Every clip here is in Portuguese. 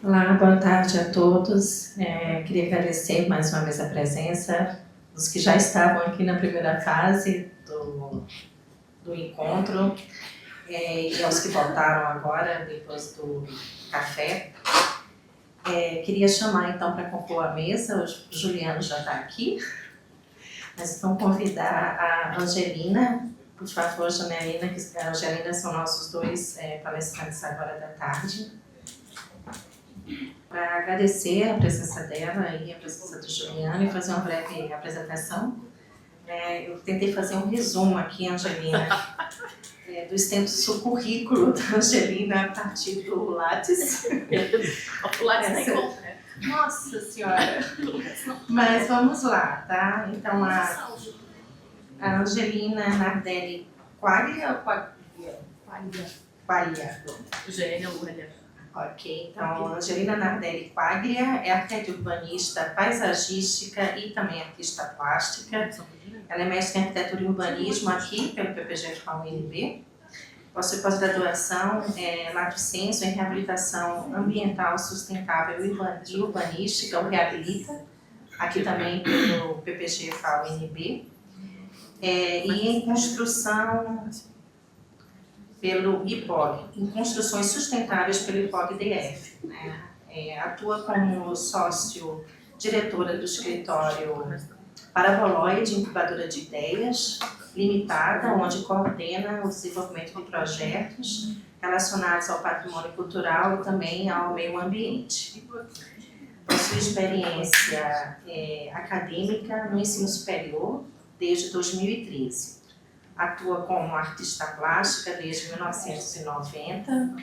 Olá, boa tarde a todos. Queria agradecer mais uma vez a presença dos que já estavam aqui na primeira fase do encontro e aos que voltaram agora, depois do café. Queria chamar então para compor a mesa, o Juliano já está aqui, mas vamos convidar a Angelina, por favor, Janelina, que a Angelina são nossos dois palestrantes agora da tarde. Para agradecer a presença dela e a presença do Juliano e fazer uma breve apresentação. Eu tentei fazer um resumo aqui, Angelina, do extenso currículo da Angelina a partir do Lattes. O Lattes nem conta, né? Nossa Senhora! Mas vamos lá, tá? Então, a Angelina Nardelli Quaglia ou Quaglia? Gênia, Lúlia. Ok, então a Angelina Nardelli Quaglia é arquiteta urbanista, paisagística e também artista plástica. Ela é mestre em arquitetura e urbanismo aqui pelo PPG-UNB. Possui pós-graduação lato sensu em reabilitação ambiental sustentável e urbanística, o Reabilita, aqui também pelo PPG-UNB. E em construção pelo IPOG, em construções sustentáveis pelo IPOG-DF. Atua como sócio-diretora do escritório Paraboloide, incubadora de ideias, limitada, onde coordena o desenvolvimento de projetos relacionados ao patrimônio cultural e também ao meio ambiente. Possui experiência acadêmica no ensino superior desde 2013. Atua como artista plástica desde 1990,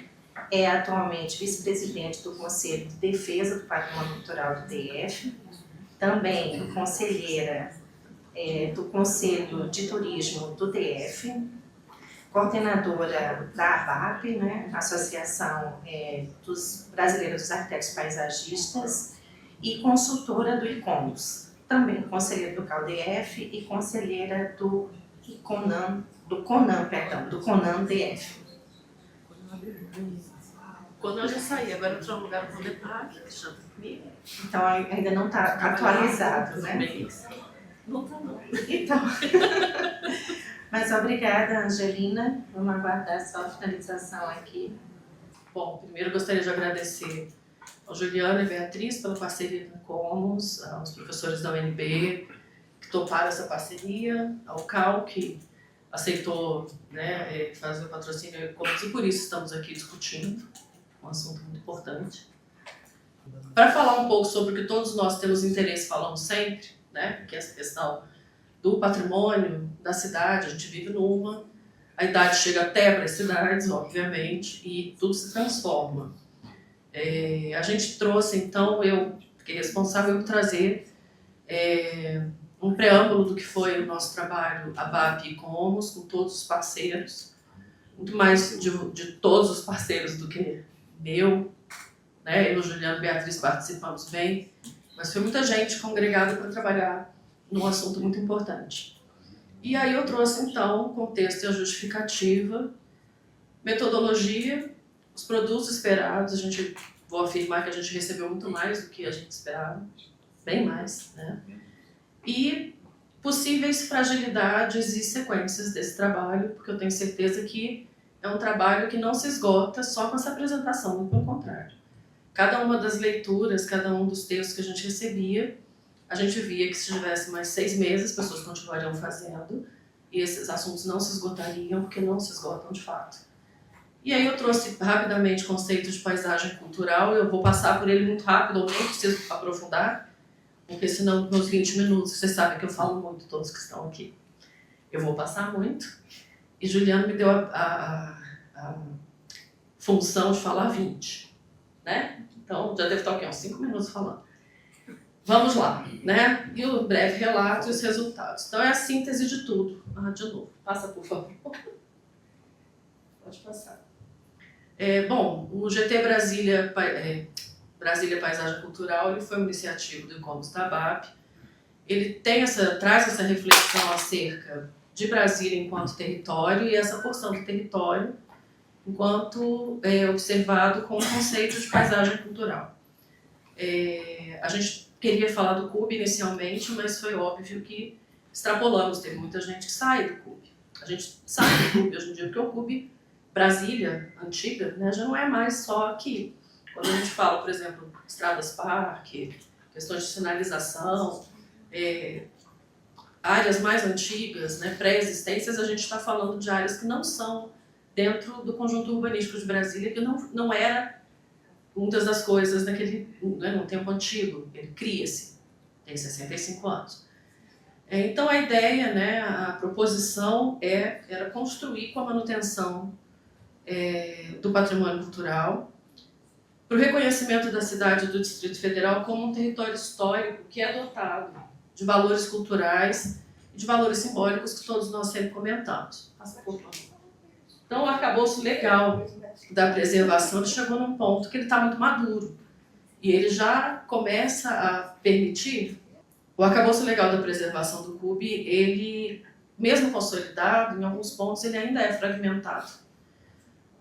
é atualmente vice-presidente do Conselho de Defesa do Patrimônio Cultural do DF, também conselheira do Conselho de Turismo do DF, coordenadora da ABAP, né, Associação dos Brasileiros dos Arquitetos Paisagistas, e consultora do ICOMOS, também conselheira do CalDF e conselheira do CONAM DF. Quando eu já saí, agora eu estou no lugar do Deparque, que chama comigo. Então ainda não está atualizado, né? Não está não. Então, mas obrigada, Angelina. Vamos aguardar só a finalização aqui. Bom, primeiro gostaria de agradecer ao Juliano e Beatriz pela parceria com Comos, aos professores da UNB que toparam essa parceria, ao CAL que aceitou, né, fazer o patrocínio e Comos, e por isso estamos aqui discutindo um assunto muito importante. Para falar um pouco sobre o que todos nós temos interesse, falamos sempre, né, que é essa questão do patrimônio da cidade. A gente vive numa, a idade chega até para as cidades, obviamente, e tudo se transforma. A gente trouxe, então, eu fiquei responsável por trazer um preâmbulo do que foi o nosso trabalho, a BAP e Comos, com todos os parceiros, muito mais de todos os parceiros do que meu, né? Eu, Juliano e Beatriz participamos bem, mas foi muita gente congregada para trabalhar num assunto muito importante. E aí eu trouxe, então, o contexto e a justificativa, metodologia, os produtos esperados. Vou afirmar que a gente recebeu muito mais do que a gente esperava, bem mais, né? E possíveis fragilidades e sequências desse trabalho, porque eu tenho certeza que é um trabalho que não se esgota só com essa apresentação, muito pelo contrário. Cada uma das leituras, cada um dos textos que a gente recebia, a gente via que se tivesse mais 6 meses, as pessoas continuariam fazendo, e esses assuntos não se esgotariam, porque não se esgotam de fato. E aí eu trouxe rapidamente o conceito de paisagem cultural. Eu vou passar por ele muito rápido, eu nem preciso aprofundar, porque senão nos 20 minutos, vocês sabem que eu falo muito, todos que estão aqui. Eu vou passar muito, e Juliano me deu a função de falar 20, né? Então já deve estar aqui uns 5 minutos falando. Vamos lá, né? E o breve relato e os resultados. Então é a síntese de tudo. De novo, passa por favor. Pode passar. Bom, o GT Brasília Paisagem Cultural, ele foi uma iniciativa do ICOMOS da BAP. Ele traz essa reflexão acerca de Brasília enquanto território, e essa porção do território enquanto observado com o conceito de paisagem cultural. A gente queria falar do CUB inicialmente, mas foi óbvio que extrapolamos, teve muita gente que sai do CUB. A gente sai do CUB hoje em dia, porque o CUB Brasília, antiga, né, já não é mais só aqui. Quando a gente fala, por exemplo, estradas parque, questões de sinalização, áreas mais antigas, né, pré-existências, a gente está falando de áreas que não são dentro do conjunto urbanístico de Brasília, que não era muitas das coisas naquele, né, no tempo antigo. Ele cria-se, tem 65 anos. Então a ideia, né, a proposição era construir com a manutenção do patrimônio cultural, para o reconhecimento da cidade e do Distrito Federal como um território histórico que é dotado de valores culturais e de valores simbólicos que todos nós sempre comentamos. Então o arcabouço legal da preservação ele chegou num ponto que ele está muito maduro e ele já começa a permitir. O arcabouço legal da preservação do CUB, ele, mesmo consolidado, em alguns pontos ele ainda é fragmentado.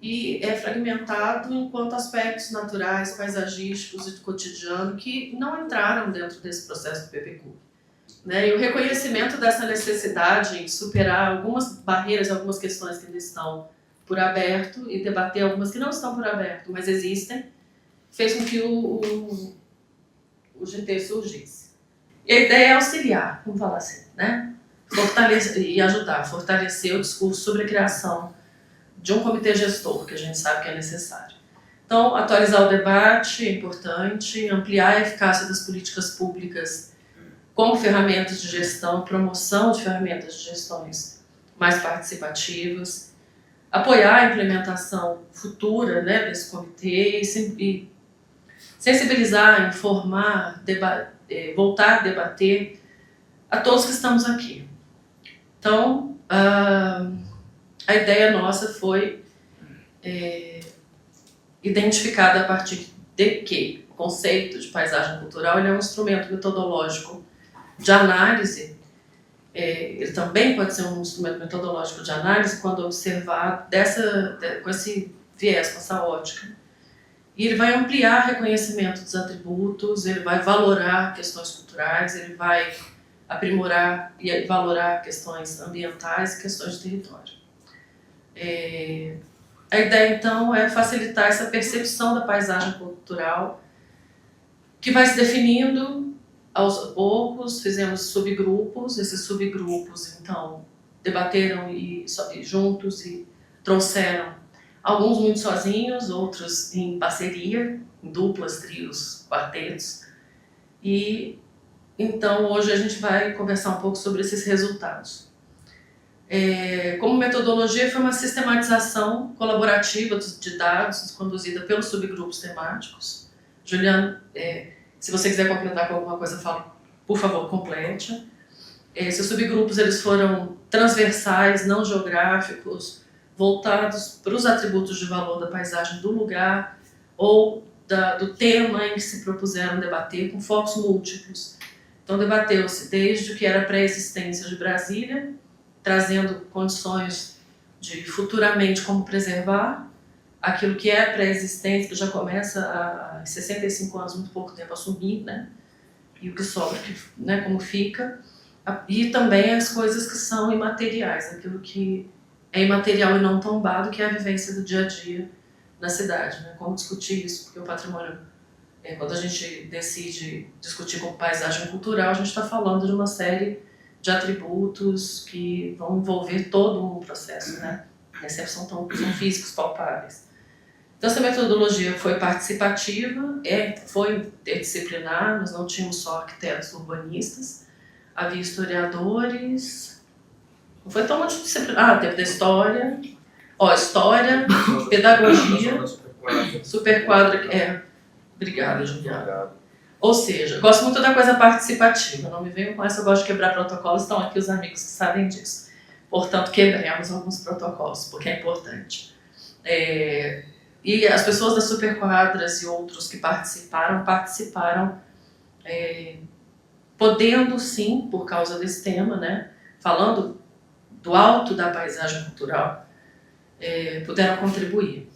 E é fragmentado enquanto aspectos naturais, paisagísticos e do cotidiano que não entraram dentro desse processo do PPCUB. Né? E o reconhecimento dessa necessidade em superar algumas barreiras, algumas questões que ainda estão por aberto e debater algumas que não estão por aberto, mas existem, fez com que o GT surgisse. E a ideia é auxiliar, vamos falar assim, né? Fortalecer e ajudar a fortalecer o discurso sobre a criação de um comitê gestor, que a gente sabe que é necessário. Então, atualizar o debate é importante, ampliar a eficácia das políticas públicas como ferramentas de gestão, promoção de ferramentas de gestões mais participativas, apoiar a implementação futura, né, desse comitê e sensibilizar, informar, voltar a debater a todos que estamos aqui. Então, a ideia nossa foi identificada a partir de que o conceito de paisagem cultural ele é um instrumento metodológico de análise. Ele também pode ser um instrumento metodológico de análise quando observado com esse viés, com essa ótica. E ele vai ampliar o reconhecimento dos atributos, ele vai valorar questões culturais, ele vai aprimorar e valorar questões ambientais e questões de território. A ideia, então, é facilitar essa percepção da paisagem cultural, que vai se definindo aos poucos, fizemos subgrupos, esses subgrupos, então, debateram juntos e trouxeram alguns muito sozinhos, outros em parceria, em duplas, trios, quartetos. E, então, hoje a gente vai conversar um pouco sobre esses resultados. Como metodologia, foi uma sistematização colaborativa de dados conduzida pelos subgrupos temáticos. Juliana, se você quiser completar com alguma coisa, por favor, complete. Esses subgrupos eles foram transversais, não geográficos, voltados para os atributos de valor da paisagem do lugar ou do tema em que se propuseram debater, com focos múltiplos. Então, debateu-se desde o que era a pré-existência de Brasília, trazendo condições de futuramente como preservar aquilo que é pré-existente, que já começa há 65 anos, muito pouco tempo, a sumir, né? E o que sobra, né, como fica. E também as coisas que são imateriais, aquilo que é imaterial e não tombado, que é a vivência do dia a dia na cidade, né? Como discutir isso, porque o patrimônio, quando a gente decide discutir como paisagem cultural, a gente está falando de uma série de atributos que vão envolver todo um processo, né? Nem sempre são físicos, palpáveis. Então, essa metodologia foi participativa, foi interdisciplinar, nós não tínhamos só arquitetos urbanistas, havia historiadores, não foi tão multidisciplinar, teve da história, história, pedagogia, superquadra, obrigada, Juliana. Ou seja, gosto muito da coisa participativa, não me venham com essa, eu gosto de quebrar protocolos, estão aqui os amigos que sabem disso. Portanto, quebremos alguns protocolos, porque é importante. E as pessoas das superquadras e outros que participaram podendo sim, por causa desse tema, né, falando do alto da paisagem cultural, puderam contribuir.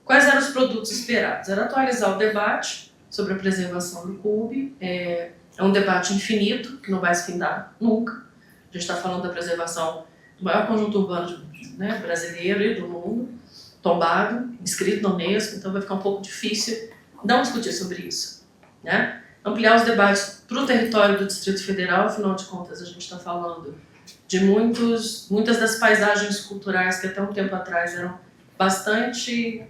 Quais eram os produtos esperados? Era atualizar o debate sobre a preservação do CUB. É um debate infinito, que não vai se findar nunca. A gente está falando da preservação do maior conjunto urbano, né, brasileiro e do mundo, tombado, inscrito na Unesco, então vai ficar um pouco difícil não discutir sobre isso, né? Ampliar os debates para o território do Distrito Federal, afinal de contas a gente está falando de muitas das paisagens culturais que até um tempo atrás eram bastante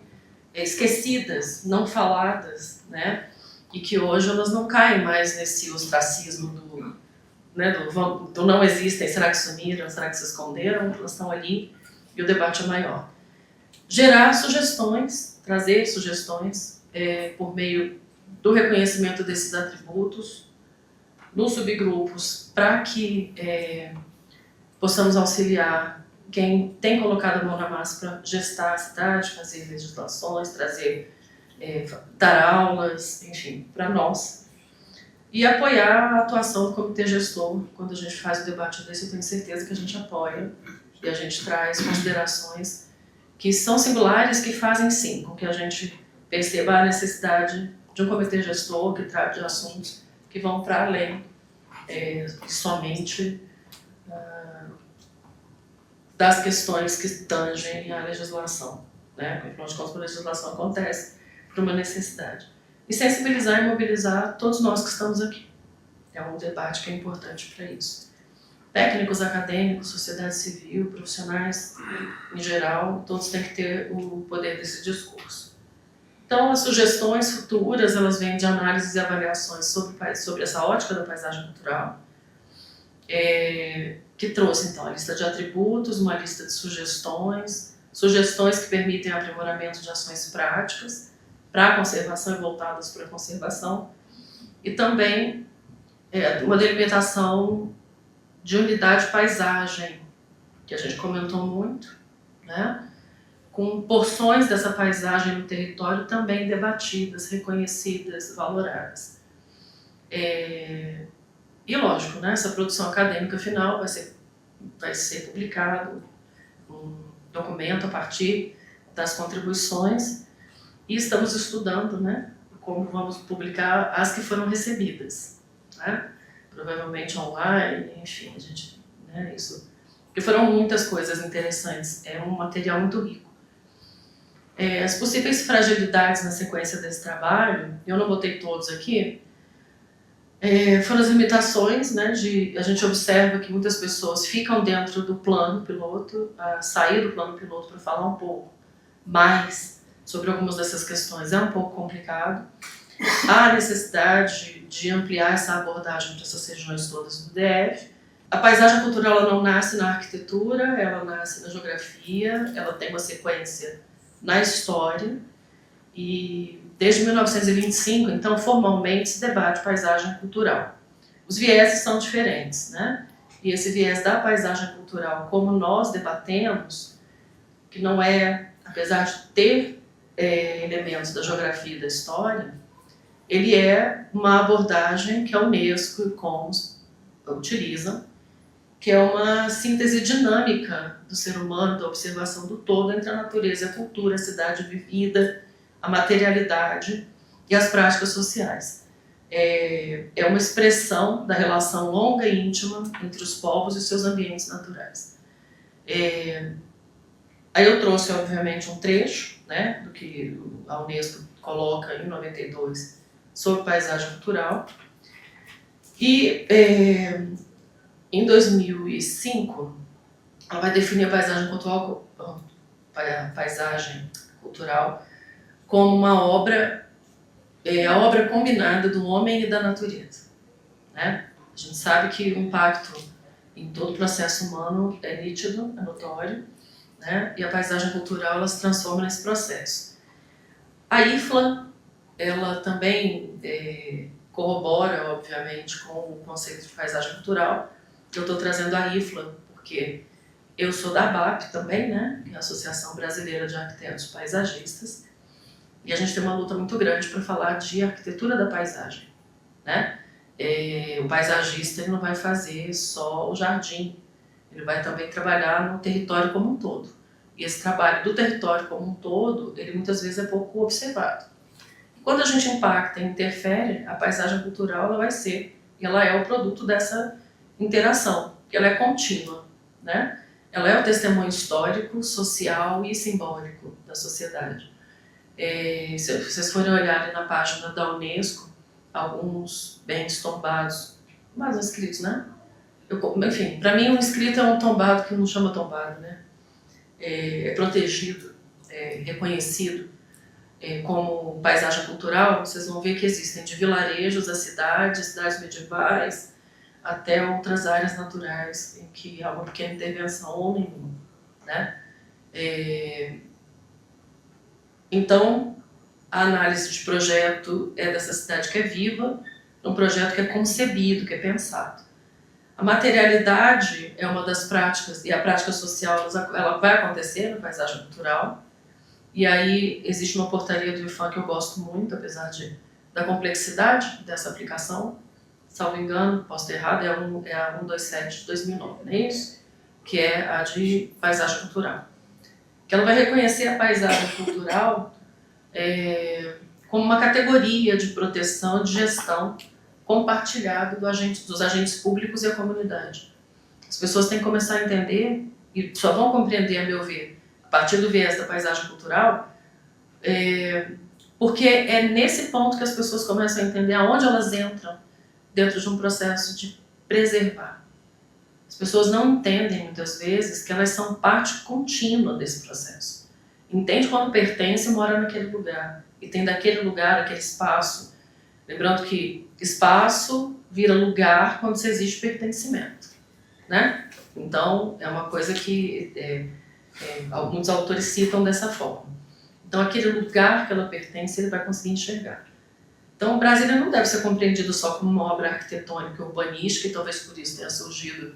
esquecidas, não faladas, né? E que hoje elas não caem mais nesse ostracismo do não existem, será que sumiram, será que se esconderam? Elas estão ali e o debate é maior. Gerar sugestões, trazer sugestões por meio do reconhecimento desses atributos nos subgrupos para que possamos auxiliar quem tem colocado a mão na massa para gestar a cidade, fazer legislações, dar aulas, enfim, para nós. E apoiar a atuação do comitê gestor. Quando a gente faz o debate desse, eu tenho certeza que a gente apoia e a gente traz considerações que são singulares, que fazem sim com que a gente perceba a necessidade de um comitê gestor que trate de assuntos que vão para além somente das questões que tangem à legislação, né? Afinal de contas, a legislação acontece por uma necessidade. E sensibilizar e mobilizar todos nós que estamos aqui. É um debate que é importante para isso. Técnicos, acadêmicos, sociedade civil, profissionais em geral, todos têm que ter o poder desse discurso. Então, as sugestões futuras, elas vêm de análises e avaliações sobre essa ótica da paisagem cultural, que trouxe, então, a lista de atributos, uma lista de sugestões que permitem aprimoramento de ações práticas para a conservação e voltadas para a conservação, e também uma delimitação de unidade paisagem, que a gente comentou muito, né? Com porções dessa paisagem no território também debatidas, reconhecidas, valoradas. E lógico, né? Essa produção acadêmica final vai ser publicado um documento a partir das contribuições, e estamos estudando, né, como vamos publicar as que foram recebidas, né? Provavelmente online, enfim, isso, porque foram muitas coisas interessantes, é um material muito rico. As possíveis fragilidades na sequência desse trabalho, eu não botei todos aqui, foram as limitações, né, a gente observa que muitas pessoas ficam dentro do plano piloto, sair do plano piloto para falar um pouco mais sobre algumas dessas questões é um pouco complicado. Há necessidade de ampliar essa abordagem para essas regiões todas do DF. A paisagem cultural ela não nasce na arquitetura, ela nasce na geografia, ela tem uma sequência na história, e desde 1925, então, formalmente se debate paisagem cultural. Os vieses são diferentes, né? E esse viés da paisagem cultural, como nós debatemos, que não apesar de ter elementos da geografia e da história, ele é uma abordagem que a Unesco e o COMOS utilizam, que é uma síntese dinâmica do ser humano, da observação do todo entre a natureza e a cultura, a cidade vivida, a materialidade e as práticas sociais. É uma expressão da relação longa e íntima entre os povos e seus ambientes naturais. Aí eu trouxe, obviamente, um trecho, né, do que a Unesco coloca em 92 sobre paisagem cultural. E em 2005, ela vai definir a paisagem cultural como uma obra, a obra combinada do homem e da natureza, né? A gente sabe que o impacto em todo o processo humano é nítido, é notório, né? E a paisagem cultural ela se transforma nesse processo. A IFLA, ela também corrobora, obviamente, com o conceito de paisagem cultural. Eu estou trazendo a IFLA porque eu sou da ABAP também, né? Que é a Associação Brasileira de Arquitetos Paisagistas, e a gente tem uma luta muito grande para falar de arquitetura da paisagem, né? O paisagista ele não vai fazer só o jardim, ele vai também trabalhar no território como um todo. E esse trabalho do território como um todo, ele muitas vezes é pouco observado. Quando a gente impacta e interfere, a paisagem cultural ela vai ser, e ela é o produto dessa interação, que ela é contínua, né? Ela é o testemunho histórico, social e simbólico da sociedade. Se vocês forem olhar ali na página da Unesco, alguns bens tombados, mas inscritos, né? Enfim, para mim um inscrito é um tombado que não chama tombado, né? É protegido, reconhecido como paisagem cultural. Vocês vão ver que existem de vilarejos a cidades medievais, até outras áreas naturais em que há uma pequena intervenção ou nenhuma, né? Então, a análise de projeto é dessa cidade que é viva, um projeto que é concebido, que é pensado. A materialidade é uma das práticas, e a prática social ela vai acontecer na paisagem cultural. E aí existe uma portaria do IFAM que eu gosto muito, apesar da complexidade dessa aplicação. Salvo engano, posso ter errado, é a 127 de 2009, não é isso? Que é a de paisagem cultural. Que ela vai reconhecer a paisagem cultural como uma categoria de proteção e de gestão compartilhado dos agentes públicos e a comunidade. As pessoas têm que começar a entender, e só vão compreender, a meu ver, a partir do viés da paisagem cultural, porque é nesse ponto que as pessoas começam a entender aonde elas entram dentro de um processo de preservar. As pessoas não entendem, muitas vezes, que elas são parte contínua desse processo. Entende quando pertence e mora naquele lugar. E tem daquele lugar, aquele espaço. Lembrando que espaço vira lugar quando se existe pertencimento, né? Então, é uma coisa que muitos autores citam dessa forma. Então, aquele lugar que ela pertence, ele vai conseguir enxergar. Então, Brasília não deve ser compreendido só como uma obra arquitetônica e urbanística, e talvez por isso tenha surgido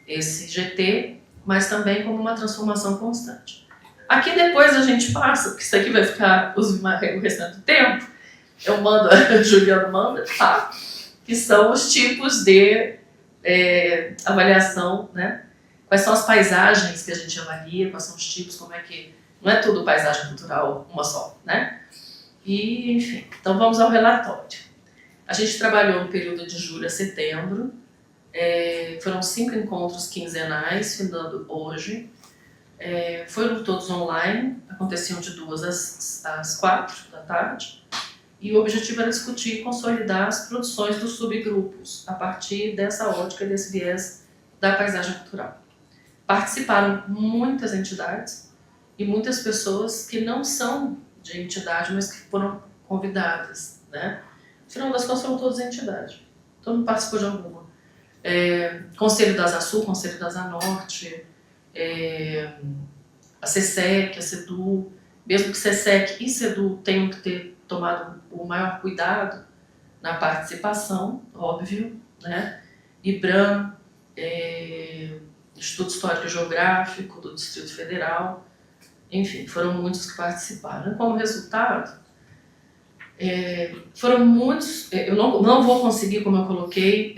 esse GT, mas também como uma transformação constante. Aqui depois a gente passa, porque isso aqui vai ficar o restante do tempo, eu mando, a Juliana manda, tá? Que são os tipos de avaliação, né? Quais são as paisagens que a gente avalia, quais são os tipos, como é que... Não é tudo paisagem cultural, uma só, né? E, enfim, então vamos ao relatório. A gente trabalhou no período de julho a setembro, foram 5 encontros quinzenais, findando hoje. Foram todos online, aconteciam de 2 às 4 da tarde. E o objetivo era discutir e consolidar as produções dos subgrupos, a partir dessa ótica, desse viés da paisagem cultural. Participaram muitas entidades e muitas pessoas que não são de entidade, mas que foram convidadas, né? No final das contas, foram todas entidades. Todo mundo participou de alguma. Conselho da Asa Sul, Conselho da Asa Norte, a CSEC, a CEDU, mesmo que CSEC e CEDU tenham que ter tomado o maior cuidado na participação, óbvio, né? IBRAM, Instituto Histórico e Geográfico do Distrito Federal, enfim, foram muitos que participaram. Como resultado, foram muitos, eu não vou conseguir, como eu coloquei,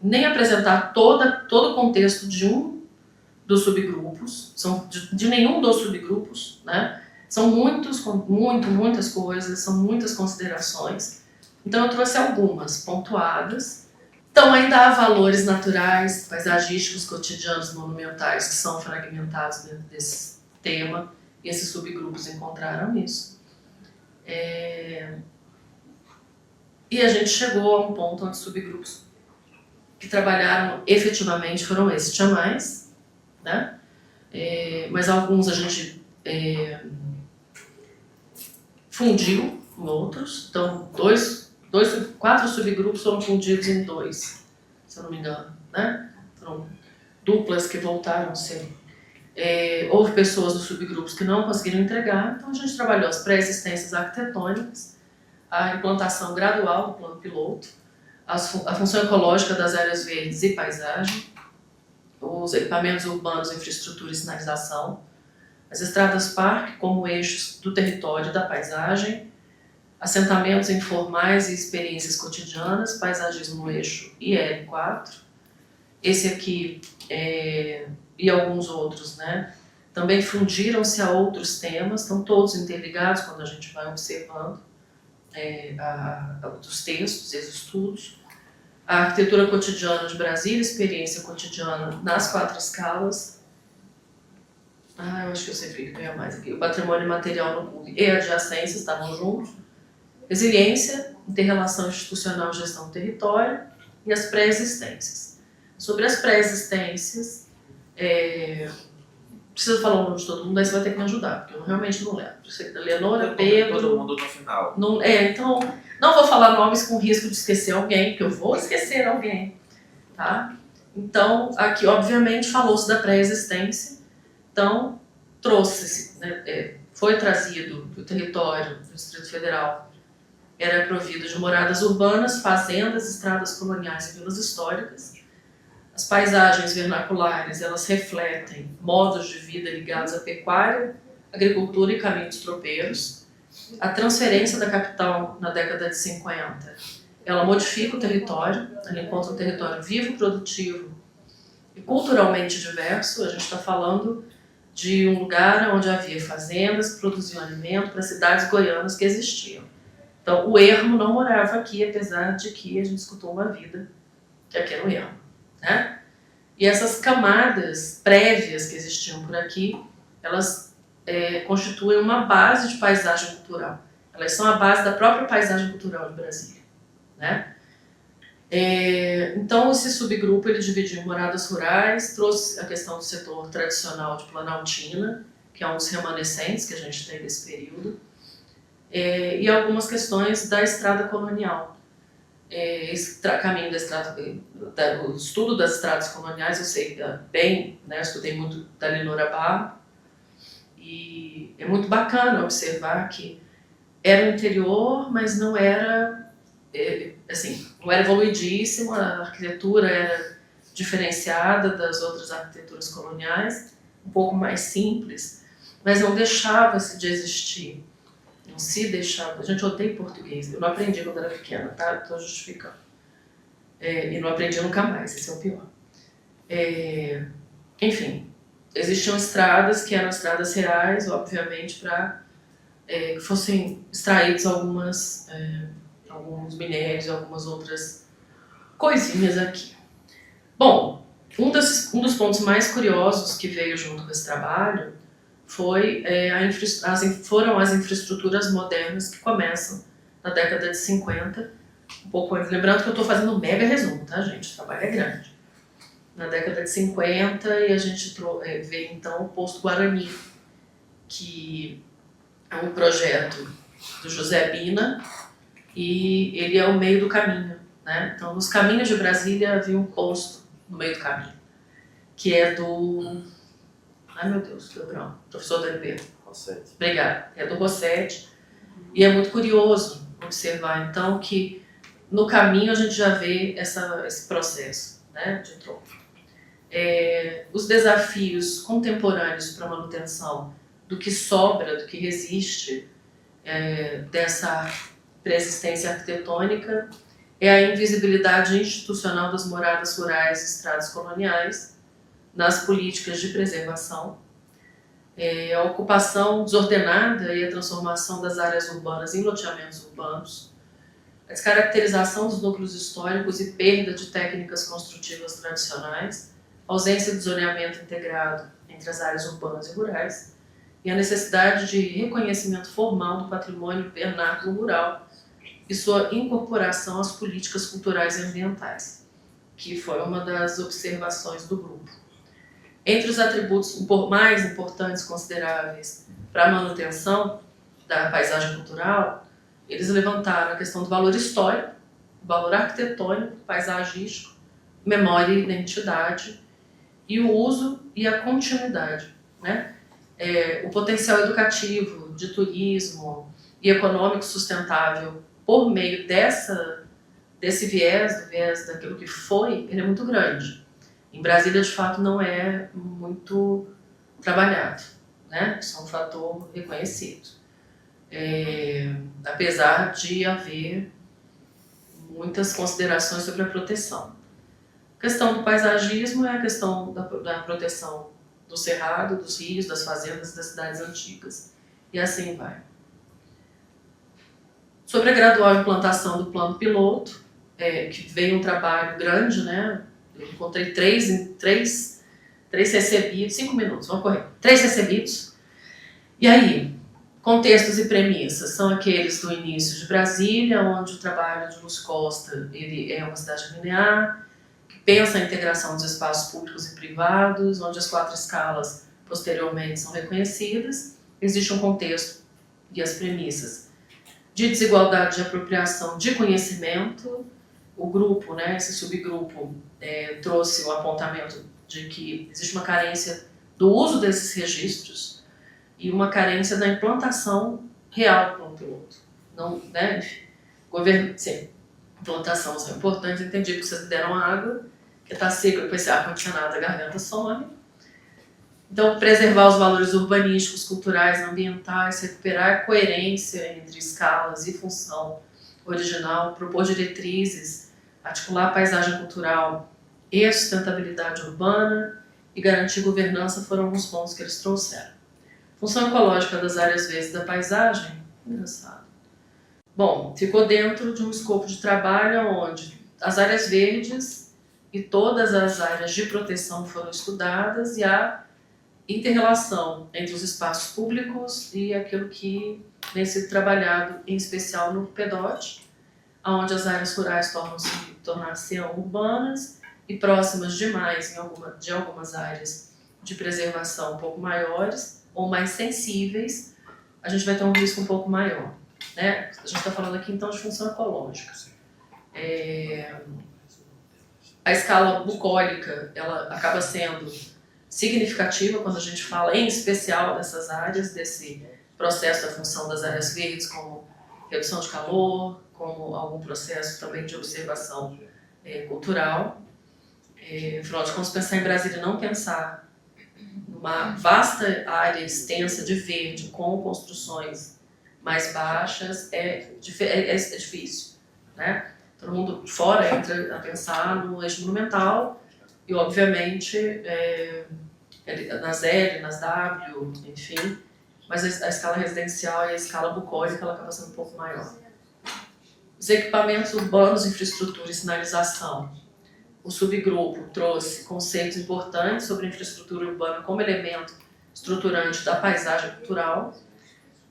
nem apresentar todo o contexto de um dos subgrupos, de nenhum dos subgrupos, né? São muitas coisas, são muitas considerações. Então eu trouxe algumas pontuadas. Então ainda há valores naturais, paisagísticos, cotidianos, monumentais, que são fragmentados dentro desse tema, e esses subgrupos encontraram isso. E a gente chegou a um ponto onde subgrupos que trabalharam efetivamente foram esses. Tinha mais, né? Mas alguns a gente fundiu com outros. Então, 4 subgrupos foram fundidos em 2, se eu não me engano, né? Foram duplas que voltaram a ser. Houve pessoas dos subgrupos que não conseguiram entregar, então a gente trabalhou as pré-existências arquitetônicas, a implantação gradual do plano piloto, a função ecológica das áreas verdes e paisagem, os equipamentos urbanos, infraestrutura e sinalização, as estradas parque como eixos do território e da paisagem, assentamentos informais e experiências cotidianas, paisagismo no eixo IL4, esse aqui e alguns outros, né? também fundiram-se a outros temas, estão todos interligados quando a gente vai observando os textos e os estudos. A arquitetura cotidiana de Brasília, experiência cotidiana nas 4 escalas. Eu acho que eu sempre ganho mais aqui. O patrimônio material no mundo e adjacências estavam juntos. Resiliência, interrelação institucional e gestão do território. E as pré-existências. Sobre as pré-existências, preciso falar o nome de todo mundo, aí você vai ter que me ajudar, porque eu realmente não lembro. Leonora, Pedro... Todo mundo no final. Então, não vou falar nomes com risco de esquecer alguém, porque eu vou esquecer alguém, tá? Então, aqui, obviamente, falou-se da pré-existência. Então, trouxe-se, né, foi trazido do território do Distrito Federal, era provido de moradas urbanas, fazendas, estradas coloniais e vilas históricas. As paisagens vernaculares, elas refletem modos de vida ligados à pecuária, agricultura e caminhos tropeiros. A transferência da capital na década de 50, ela modifica o território, ela encontra um território vivo, produtivo e culturalmente diverso. A gente está falando de um lugar onde havia fazendas que produziam alimento para cidades goianas que existiam. Então, o ermo não morava aqui, apesar de que a gente escutou uma vida que aqui era o ermo, né? E essas camadas prévias que existiam por aqui, elas constituem uma base de paisagem cultural. Elas são a base da própria paisagem cultural de Brasília, né? Então, esse subgrupo ele dividiu em moradas rurais, trouxe a questão do setor tradicional de Planaltina, que é um dos remanescentes que a gente tem desse período, e algumas questões da estrada colonial. Esse caminho da estrada, o estudo das estradas coloniais, eu sei bem, né, eu estudei muito da Lenora Barro, e é muito bacana observar que era o interior, mas não era, assim, não era evoluidíssimo, a arquitetura era diferenciada das outras arquiteturas coloniais, um pouco mais simples, mas não deixava-se de existir. Não se deixava. A gente odeia português. Eu não aprendi quando era pequena, tá? Estou justificando. E não aprendi nunca mais, esse é o pior. Enfim, existiam estradas que eram estradas reais, obviamente, para que fossem extraídos alguns minérios, algumas outras coisinhas aqui. Bom, um dos pontos mais curiosos que veio junto com esse trabalho foram as infraestruturas modernas que começam na década de 50, um pouco antes. Lembrando que eu estou fazendo um mega resumo, tá, gente? O trabalho é grande. Na década de 50, e a gente vê então o Posto Guarani, que é um projeto do José Bina, e ele é o meio do caminho, né? Então, nos caminhos de Brasília havia um posto no meio do caminho, que é do... Ai, meu Deus, Lebrão, professor da UNB. Rossetti. Obrigada. É do Rossetti. E é muito curioso observar, então, que no caminho a gente já vê esse processo, né, de troca. Os desafios contemporâneos para a manutenção do que sobra, do que resiste dessa pré-existência arquitetônica é a invisibilidade institucional das moradas rurais e estradas coloniais nas políticas de preservação, a ocupação desordenada e a transformação das áreas urbanas em loteamentos urbanos, a descaracterização dos núcleos históricos e perda de técnicas construtivas tradicionais, ausência de zoneamento integrado entre as áreas urbanas e rurais, e a necessidade de reconhecimento formal do patrimônio vernáculo rural e sua incorporação às políticas culturais e ambientais, que foi uma das observações do grupo. Entre os atributos mais importantes consideráveis para a manutenção da paisagem cultural, eles levantaram a questão do valor histórico, valor arquitetônico, paisagístico, memória e identidade, e o uso e a continuidade, né? O potencial educativo, de turismo e econômico sustentável por meio desse viés daquilo que foi, ele é muito grande. Em Brasília, de fato, não é muito trabalhado, né? Isso é um fator reconhecido. Apesar de haver muitas considerações sobre a proteção. A questão do paisagismo é a questão da proteção do cerrado, dos rios, das fazendas, das cidades antigas. E assim vai. Sobre a gradual implantação do plano piloto, que veio um trabalho grande, né? Eu encontrei três recebidos, 5 minutos, vamos correr. 3 recebidos. E aí, contextos e premissas são aqueles do início de Brasília, onde o trabalho de Lúcio Costa ele é uma cidade linear, que pensa a integração dos espaços públicos e privados, onde as 4 escalas posteriormente são reconhecidas. Existe um contexto e as premissas de desigualdade de apropriação de conhecimento. O grupo, né, esse subgrupo, trouxe o apontamento de que existe uma carência do uso desses registros e uma carência da implantação real do plano piloto. Não, né, sim, implantação é importante, entendi que vocês deram água, que está seco com esse ar-condicionado, a garganta some. Então, preservar os valores urbanísticos, culturais, ambientais, recuperar a coerência entre escalas e função original, propor diretrizes, articular a paisagem cultural e a sustentabilidade urbana e garantir governança foram alguns pontos que eles trouxeram. Função ecológica das áreas verdes da paisagem, engraçado. Bom, ficou dentro de um escopo de trabalho onde as áreas verdes e todas as áreas de proteção foram estudadas e a inter-relação entre os espaços públicos e aquilo que vem sido trabalhado em especial no PEDOT, onde as áreas rurais tornar-se urbanas e próximas demais de algumas áreas de preservação um pouco maiores ou mais sensíveis, a gente vai ter um risco um pouco maior. Né? A gente está falando aqui então de função ecológica. A escala bucólica ela acaba sendo significativa quando a gente fala em especial dessas áreas, desse processo da função das áreas verdes como redução de calor, como algum processo também de observação cultural. Afinal de contas, pensar em Brasília e não pensar numa vasta área extensa de verde com construções mais baixas é difícil. Né? Todo mundo de fora entra a pensar no eixo monumental e, obviamente, nas L, nas W, enfim, mas a escala residencial e a escala bucólica ela acaba sendo um pouco maior. Os equipamentos urbanos, infraestrutura e sinalização. O subgrupo trouxe conceitos importantes sobre infraestrutura urbana como elemento estruturante da paisagem cultural,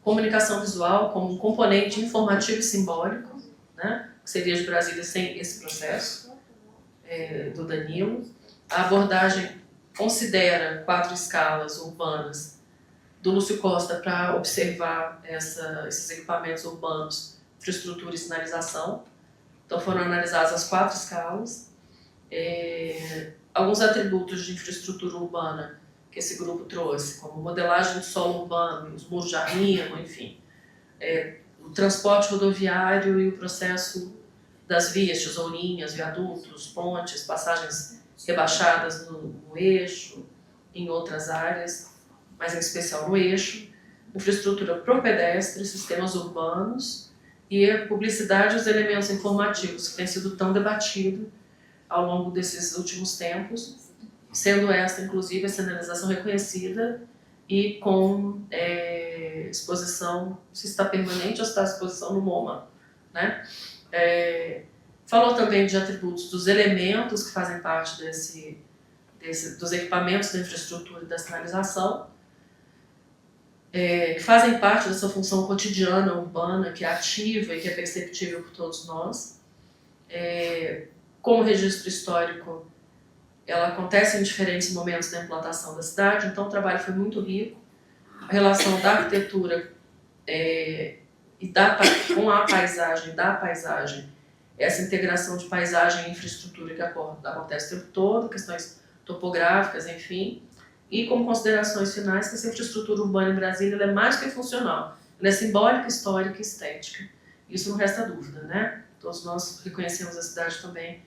comunicação visual como um componente informativo e simbólico, né, que seria de Brasília sem esse processo, do Danilo. A abordagem considera 4 escalas urbanas do Lúcio Costa para observar esses equipamentos urbanos, infraestrutura e sinalização. Então foram analisadas as 4 escalas. Alguns atributos de infraestrutura urbana que esse grupo trouxe, como modelagem de solo urbano, os muros de arrimo, enfim. O transporte rodoviário e o processo das vias, tesourinhas, viadutos, pontes, passagens rebaixadas no eixo, em outras áreas, mas em especial no eixo, infraestrutura pro pedestre, sistemas urbanos e a publicidade e os elementos informativos, que tem sido tão debatido ao longo desses últimos tempos, sendo esta, inclusive, a sinalização reconhecida e com exposição, se está permanente ou se está à exposição no MoMA. Né? Falou também de atributos dos elementos que fazem parte dos equipamentos da infraestrutura e da sinalização, que fazem parte dessa função cotidiana urbana, que é ativa e que é perceptível por todos nós. Como registro histórico, ela acontece em diferentes momentos da implantação da cidade, então o trabalho foi muito rico. A relação da arquitetura com a paisagem, da paisagem, essa integração de paisagem e infraestrutura que acontece o tempo todo, questões topográficas, enfim, e como considerações finais que essa infraestrutura urbana em Brasília ela é mais que funcional, ela é simbólica, histórica e estética. Isso não resta dúvida, né? Todos nós reconhecemos a cidade também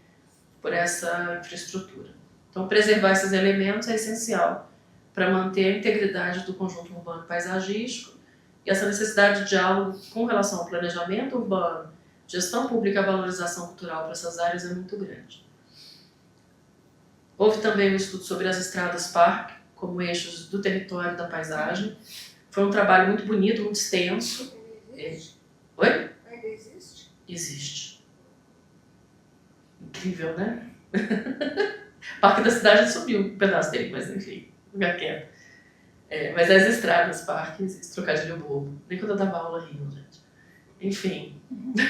por essa infraestrutura. Então, preservar esses elementos é essencial para manter a integridade do conjunto urbano paisagístico e essa necessidade de diálogo com relação ao planejamento urbano, gestão pública e a valorização cultural para essas áreas é muito grande. Houve também um estudo sobre as estradas parque como eixos do território e da paisagem. Foi um trabalho muito bonito, muito extenso. Oi? Ainda existe? Existe. Incrível, né? O Parque da Cidade subiu um pedaço dele, mas enfim, lugar quieto. Mas as estradas, parques, esse trocadilho bobo. Nem quando eu dava aula riam, gente. Enfim,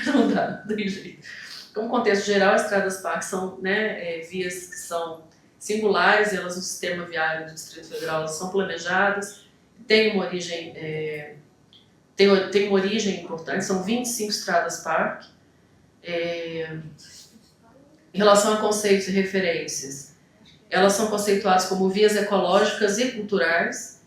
não dá, não tem jeito. Como contexto geral, as estradas parques são, né, vias que são singulares, elas no sistema viário do Distrito Federal elas são planejadas, têm uma origem, tem uma origem importante, são 25 estradas parque. Em relação a conceitos e referências, elas são conceituadas como vias ecológicas e culturais,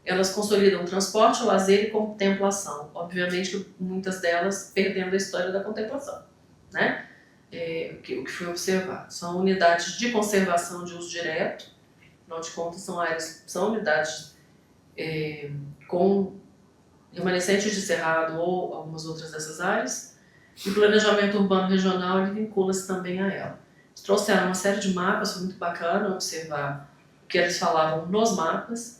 elas consolidam transporte, lazer e contemplação. Obviamente, muitas delas perdendo a história da contemplação, né? O que foi observado. São unidades de conservação de uso direto, afinal de contas, são unidades com remanescentes de cerrado ou algumas outras dessas áreas. E o planejamento urbano regional ele vincula-se também a ela. Eles trouxeram uma série de mapas, foi muito bacana observar o que eles falavam nos mapas.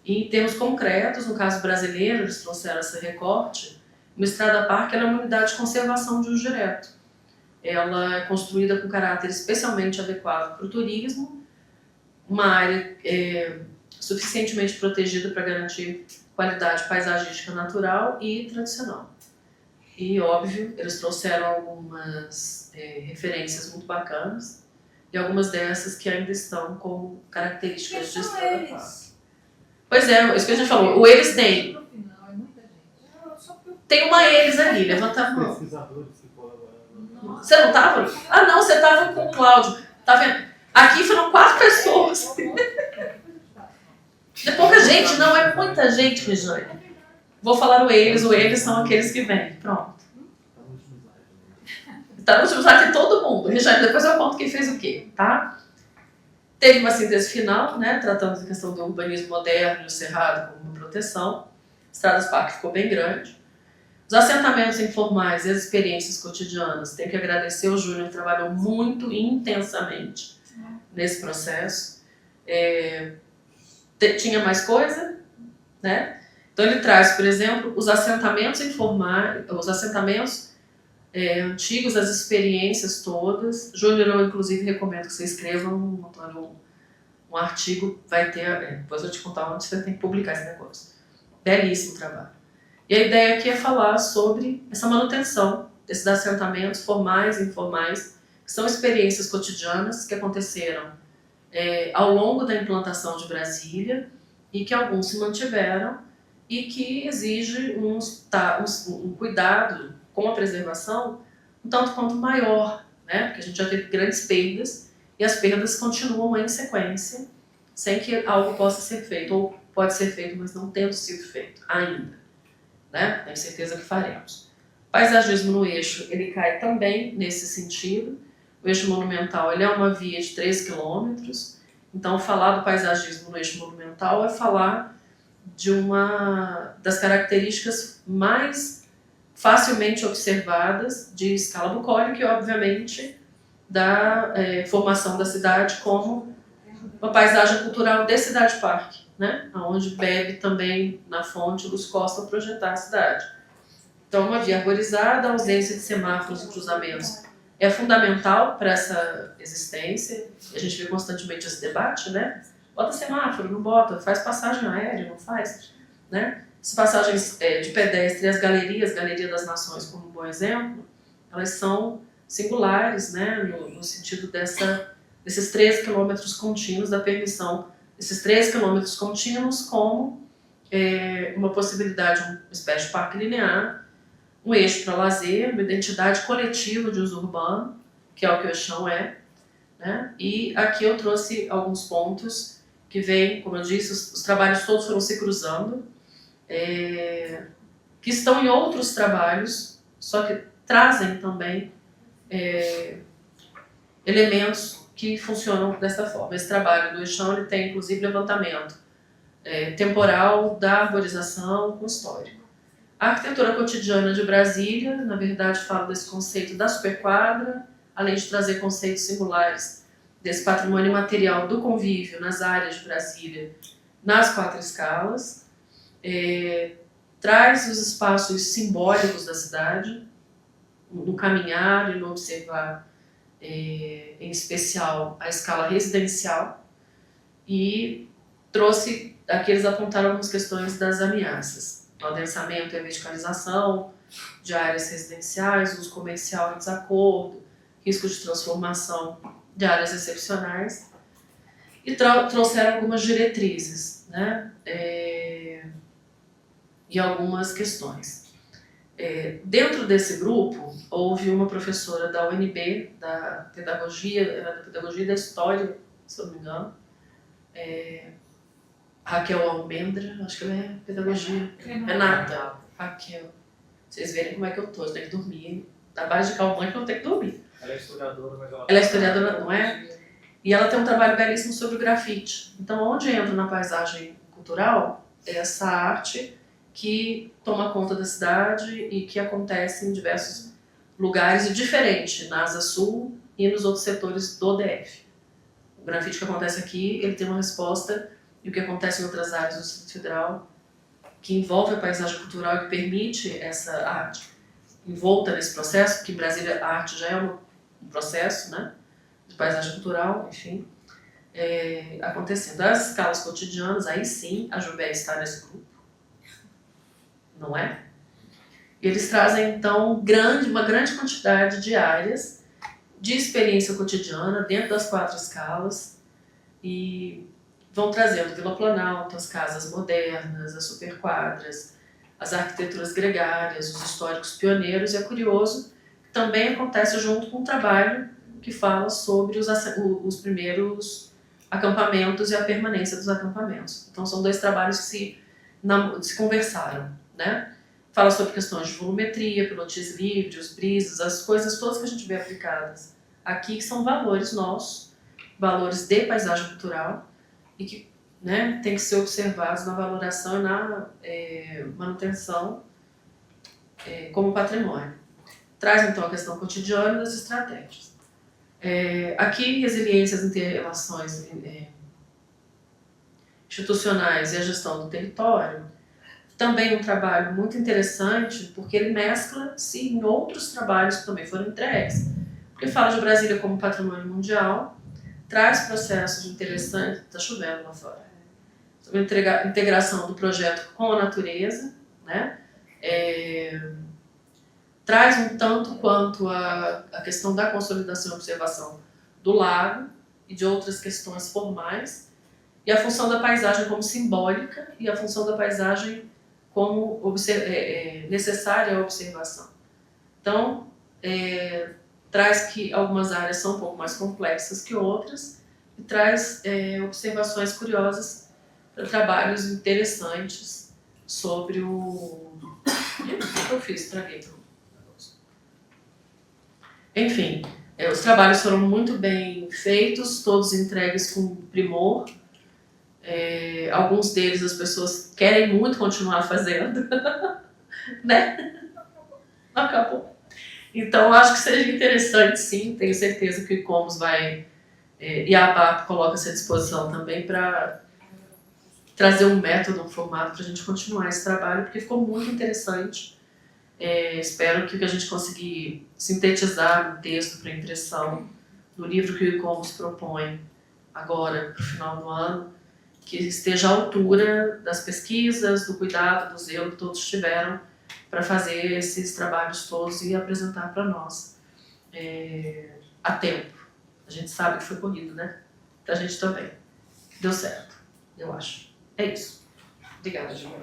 E em termos concretos, no caso brasileiro, eles trouxeram esse recorte. Uma estrada parque é uma unidade de conservação de uso direto. Ela é construída com caráter especialmente adequado para o turismo, uma área suficientemente protegida para garantir qualidade paisagística natural e tradicional. E, óbvio, eles trouxeram algumas referências muito bacanas e algumas dessas que ainda estão como características de estrada parque. Pois é, isso que a gente falou. O eles tem. Tem uma eles ali, levanta a mão. Você não estava? Ah, não, você estava com o Cláudio. Tá vendo? Aqui foram 4 pessoas. É pouca gente, não, é muita gente, Regiane. Vou falar o eles são aqueles que vêm. Pronto. Tá no último slide de todo mundo. Regiane, depois eu conto quem fez o quê, tá? Teve uma síntese final, né, tratando da questão do urbanismo moderno e o cerrado como uma proteção. Estradas Parque ficou bem grande. Os assentamentos informais e as experiências cotidianas, tenho que agradecer ao Júnior, que trabalhou muito intensamente nesse processo. Tinha mais coisa, né? Então ele traz, por exemplo, os assentamentos informais, os assentamentos antigos, as experiências todas. Júnior, eu inclusive recomendo que você escreva um artigo, vai ter, depois eu te contar onde você tem que publicar esse negócio. Belíssimo trabalho. E a ideia aqui é falar sobre essa manutenção desses assentamentos formais e informais, que são experiências cotidianas que aconteceram ao longo da implantação de Brasília e que alguns se mantiveram e que exige um cuidado com a preservação um tanto quanto maior, né? Porque a gente já teve grandes perdas e as perdas continuam em sequência sem que algo possa ser feito, ou pode ser feito, mas não tendo sido feito ainda. Né? Tenho certeza que faremos. Paisagismo no eixo, ele cai também nesse sentido. O eixo monumental ele é uma via de 3 quilômetros, então falar do paisagismo no eixo monumental é falar de uma das características mais facilmente observadas de escala bucólica e, obviamente, da formação da cidade como uma paisagem cultural de cidade-parque, né? Onde bebe também na fonte Luz Costa projetar a cidade. Então, uma via arborizada, a ausência de semáforos e cruzamentos é fundamental para essa existência. A gente vê constantemente esse debate, né? Bota semáforo, não bota, faz passagem aérea, não faz, né? As passagens de pedestre, as galerias, Galeria das Nações como um bom exemplo, elas são singulares, né? No sentido desses 3 quilômetros contínuos da permissão, esses 3 quilômetros contínuos como uma possibilidade, uma espécie de parque linear, um eixo para lazer, uma identidade coletiva de uso urbano, que é o que o Eixão né? E aqui eu trouxe alguns pontos que vêm, como eu disse, os trabalhos todos foram se cruzando, que estão em outros trabalhos, só que trazem também elementos que funcionam dessa forma. Esse trabalho do Eixão ele tem, inclusive, levantamento temporal da arborização com histórico. A arquitetura cotidiana de Brasília, na verdade, fala desse conceito da superquadra, além de trazer conceitos singulares desse patrimônio material do convívio nas áreas de Brasília, nas 4 escalas, traz os espaços simbólicos da cidade, no caminhar e no observar, em especial, a escala residencial, e trouxe, aqui eles apontaram algumas questões das ameaças, o adensamento e a verticalização de áreas residenciais, uso comercial em desacordo, risco de transformação de áreas excepcionais, e trouxeram algumas diretrizes, né? E algumas questões. Dentro desse grupo, houve uma professora da UNB, da Pedagogia e da História, se eu não me engano, Raquel Almendra, acho que ela é Pedagogia. Renata, Raquel. Vocês verem como é que eu tô, eu tenho que dormir. Da base de calmante eu tenho que dormir. Ela é historiadora, mas ela... Ela é historiadora, não é? E ela tem um trabalho belíssimo sobre o grafite. Então, onde entra na paisagem cultural, é essa arte que toma conta da cidade e que acontece em diversos lugares e diferente, na Asa Sul e nos outros setores do DF. O grafite que acontece aqui, ele tem uma resposta, e o que acontece em outras áreas do Distrito Federal, que envolve a paisagem cultural e que permite essa arte envolta nesse processo, porque em Brasília a arte já é um processo, né, de paisagem cultural, enfim, acontecendo. As escalas cotidianas, aí sim, a Jubé está nesse grupo, não é? E eles trazem, então, uma grande quantidade de áreas de experiência cotidiana dentro das 4 escalas e vão trazendo Vila Planalto, as casas modernas, as superquadras, as arquiteturas gregárias, os históricos pioneiros, e é curioso que também acontece junto com um trabalho que fala sobre os primeiros acampamentos e a permanência dos acampamentos. Então são 2 trabalhos que se conversaram, né? Fala sobre questões de volumetria, pilotis livre, os brises, as coisas todas que a gente vê aplicadas aqui, que são valores nossos, valores de paisagem cultural, e que, né, tem que ser observados na valoração e na manutenção como patrimônio. Traz então a questão cotidiana das estratégias. Aqui, resiliências, inter-relações institucionais e a gestão do território, também um trabalho muito interessante, porque ele mescla-se em outros trabalhos que também foram entregues. Porque fala de Brasília como patrimônio mundial, traz processos interessantes, está chovendo lá fora, sobre a integração do projeto com a natureza, né? Traz um tanto quanto a questão da consolidação e observação do lago e de outras questões formais, e a função da paisagem como simbólica e a função da paisagem como necessária à observação. Então, traz que algumas áreas são um pouco mais complexas que outras e traz observações curiosas para trabalhos interessantes sobre o que eu fiz, traguei. Enfim, os trabalhos foram muito bem feitos, todos entregues com primor. Alguns deles as pessoas querem muito continuar fazendo, né? Acabou. Então, acho que seja interessante, sim. Tenho certeza que o ICOMOS vai, e a ABAP coloca-se à disposição também para trazer um método, um formato para a gente continuar esse trabalho, porque ficou muito interessante. Espero que o que a gente conseguir sintetizar no texto para impressão, no livro que o ICOMOS propõe agora, para o final do ano, que esteja à altura das pesquisas, do cuidado, do zelo que todos tiveram para fazer esses trabalhos todos e apresentar para nós a tempo. A gente sabe que foi corrido, né? Para a gente também. Deu certo, eu acho. É isso. Obrigada, Juliana.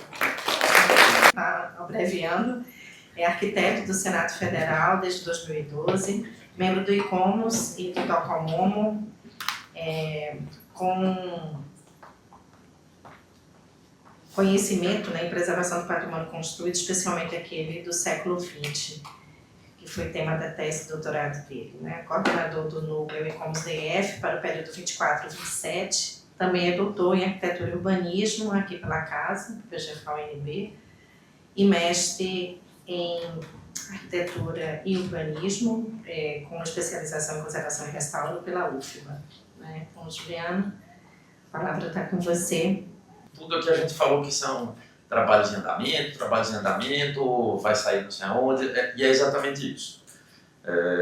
Abreviando, é arquiteto do Senado Federal desde 2012, membro do ICOMOS e do Tocalmomo, com conhecimento, né, em preservação do patrimônio construído, especialmente aquele do século XX, que foi tema da tese de doutorado dele, né? Coordenador do núcleo ICOMOS DF para o período 24-27, também é doutor em arquitetura e urbanismo aqui pela casa, PGFAL-UNB, e mestre em arquitetura e urbanismo, com especialização em conservação e restauro pela UFBA, né? Então, Juliana, a palavra está com você. tudo que a gente falou que são trabalhos em andamento, vai sair não sei aonde, e é exatamente isso.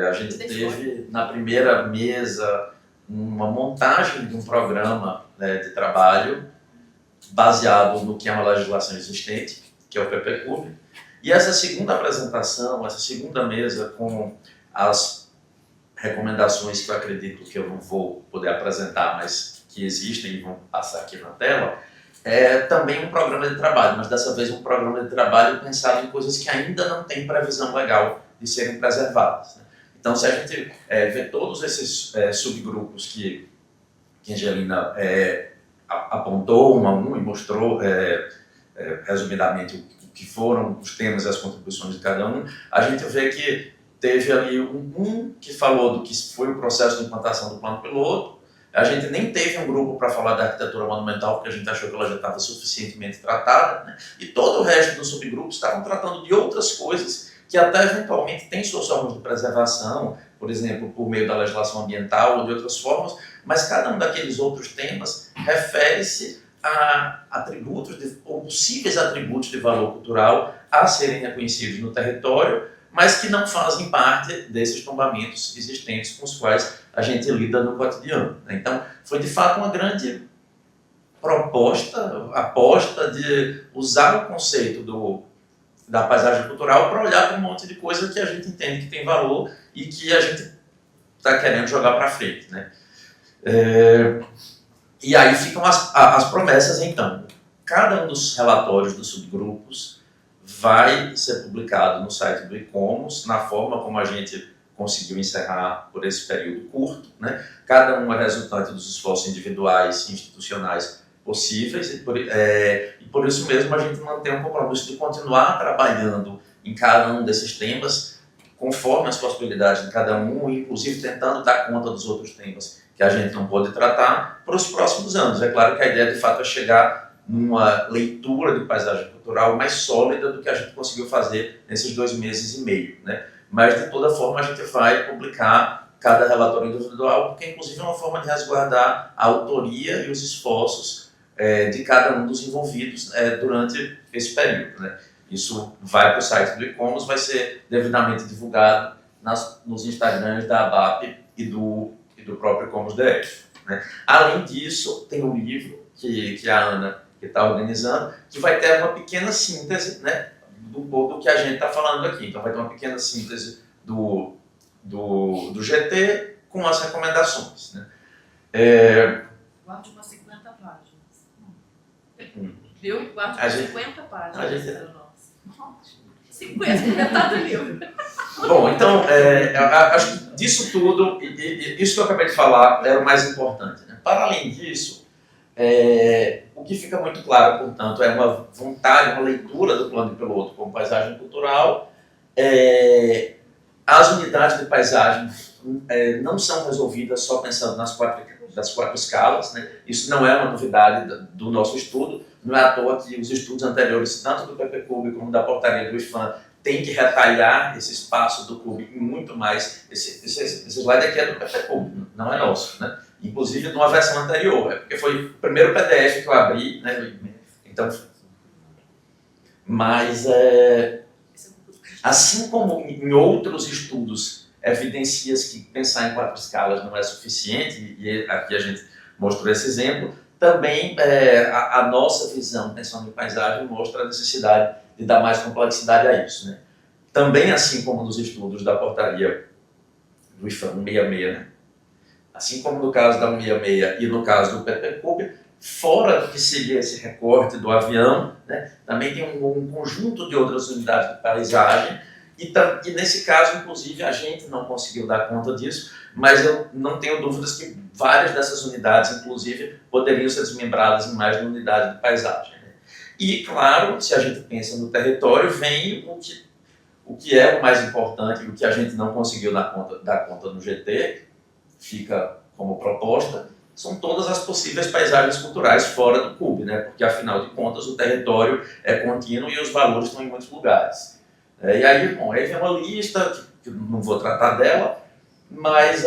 A gente teve na primeira mesa uma montagem de um programa, né, de trabalho baseado no que é uma legislação existente, que é o PPCUB, e essa segunda apresentação, essa segunda mesa com as recomendações que eu acredito que eu não vou poder apresentar, mas que existem e vão passar aqui na tela, é também um programa de trabalho, mas dessa vez um programa de trabalho pensado em coisas que ainda não têm previsão legal de serem preservadas, né? Então, se a gente vê todos esses subgrupos que Angelina apontou um a um e mostrou resumidamente o que foram os temas e as contribuições de cada um, a gente vê que teve ali um que falou do que foi o processo de implantação do plano piloto. A gente nem teve um grupo para falar da arquitetura monumental, porque a gente achou que ela já estava suficientemente tratada, né? E todo o resto dos subgrupos estavam tratando de outras coisas que até eventualmente têm suas formas de preservação, por exemplo, por meio da legislação ambiental ou de outras formas, mas cada um daqueles outros temas refere-se a atributos ou possíveis atributos de valor cultural a serem reconhecidos no território, mas que não fazem parte desses tombamentos existentes com os quais a gente lida no cotidiano. Então, foi de fato uma grande aposta de usar o conceito da paisagem cultural para olhar para um monte de coisa que a gente entende que tem valor e que a gente está querendo jogar para frente, né? E aí ficam as promessas, então. Cada um dos relatórios dos subgrupos vai ser publicado no site do ICOMOS, na forma como a gente conseguiu encerrar por esse período curto, né? Cada um é resultante dos esforços individuais e institucionais possíveis, e por isso mesmo a gente mantém um compromisso de continuar trabalhando em cada um desses temas, conforme as possibilidades de cada um, inclusive tentando dar conta dos outros temas que a gente não pôde tratar para os próximos anos. É claro que a ideia de fato é chegar numa leitura de paisagem cultural mais sólida do que a gente conseguiu fazer nesses 2 meses e meio, né? Mas de toda forma a gente vai publicar cada relatório individual, porque inclusive é uma forma de resguardar a autoria e os esforços de cada um dos envolvidos durante esse período, né? Isso vai para o site do ICOMOS, vai ser devidamente divulgado nos Instagrams da ABAP e do próprio ICOMOS DF, né? Além disso, tem um livro que a Ana está organizando, que vai ter uma pequena síntese, né, do que a gente está falando aqui. Então vai ter uma pequena síntese do GT com as recomendações, né? Guarde umas 50 páginas. Viu? Guarde umas 50 páginas. 50, metade do livro. Bom, então, acho que disso tudo, isso que eu acabei de falar era o mais importante, né? Para além disso, o que fica muito claro, portanto, é uma vontade, uma leitura do plano piloto como paisagem cultural. As unidades de paisagem não são resolvidas só pensando das quatro escalas, né? Isso não é uma novidade do nosso estudo, não é à toa que os estudos anteriores, tanto do PPCUB como da portaria do IFAM, têm que retalhar esse espaço do clube e muito mais. Esse slide aqui é do PPCUB, não é nosso, né? Inclusive numa versão anterior, porque foi o primeiro PDF que eu abri, né? Então, mas assim como em outros estudos evidencia-se que pensar em 4 escalas não é suficiente, e aqui a gente mostrou esse exemplo, também a nossa visão, pensando em paisagem, mostra a necessidade de dar mais complexidade a isso, né? Também, assim como nos estudos da portaria do IFAM 166, né? Assim como no caso da 166 e no caso do PPCUB, fora do que seria esse recorte do avião, né, também tem um conjunto de outras unidades de paisagem, e nesse caso, inclusive, a gente não conseguiu dar conta disso, mas eu não tenho dúvidas que várias dessas unidades, inclusive, poderiam ser desmembradas em mais de uma unidade de paisagem, né? E, claro, se a gente pensa no território, vem o que é o mais importante, o que a gente não conseguiu dar conta no GT, fica como proposta, são todas as possíveis paisagens culturais fora do CUB, né? Porque, afinal de contas, o território é contínuo e os valores estão em muitos lugares. E aí, bom, aí vem uma lista, que eu não vou tratar dela, mas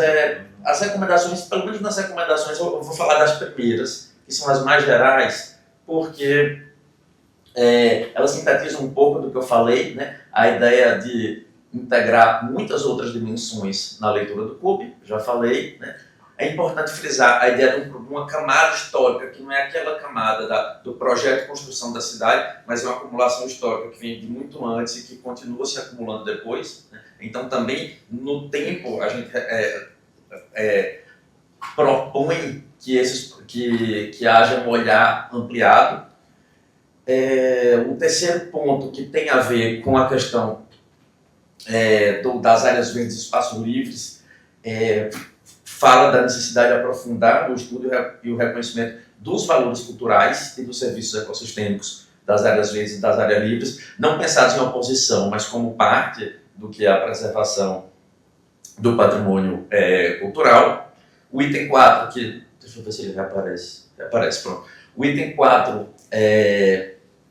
as recomendações, pelo menos nas recomendações, eu vou falar das primeiras, que são as mais gerais, porque elas sintetizam um pouco do que eu falei, né? A ideia de integrar muitas outras dimensões na leitura do CUB, já falei, né? É importante frisar a ideia de uma camada histórica, que não é aquela camada do projeto de construção da cidade, mas é uma acumulação histórica que vem de muito antes e que continua se acumulando depois, né? Então, também, no tempo, a gente propõe que haja um olhar ampliado. O terceiro ponto, que tem a ver com a questão das áreas verdes e espaços livres, fala da necessidade de aprofundar o estudo e o reconhecimento dos valores culturais e dos serviços ecossistêmicos das áreas verdes e das áreas livres, não pensados em oposição, mas como parte do que é a preservação do patrimônio cultural. O item 4, deixa eu ver se ele reaparece, pronto. O item 4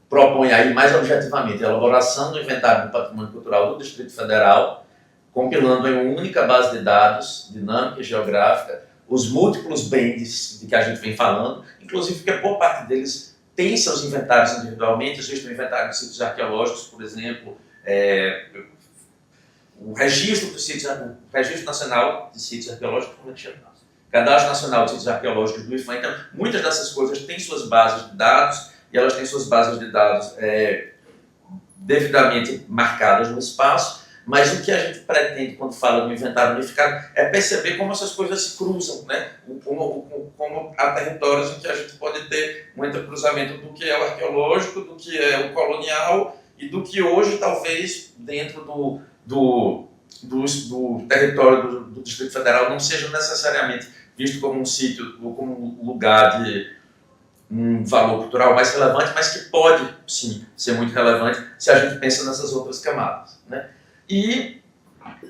propõe aí mais objetivamente a elaboração do inventário do patrimônio cultural do Distrito Federal, compilando em uma única base de dados, dinâmica e geográfica, os múltiplos bens de que a gente vem falando, inclusive porque boa parte deles tem seus inventários individualmente. Existe o inventário de sítios arqueológicos, por exemplo, o registro dos sítios, o Registro Nacional de Sítios Arqueológicos, como é que chama? Cadastro Nacional de Sítios Arqueológicos do IFAM. Então, muitas dessas coisas têm suas bases de dados, e elas têm suas bases de dados devidamente marcadas no espaço. Mas o que a gente pretende quando fala do inventário unificado é perceber como essas coisas se cruzam, né? Como há territórios em que a gente pode ter um entrecruzamento do que é o arqueológico, do que é o colonial e do que hoje, talvez, dentro do território do Distrito Federal não seja necessariamente visto como um sítio ou como um lugar de um valor cultural mais relevante, mas que pode, sim, ser muito relevante se a gente pensa nessas outras camadas, né? E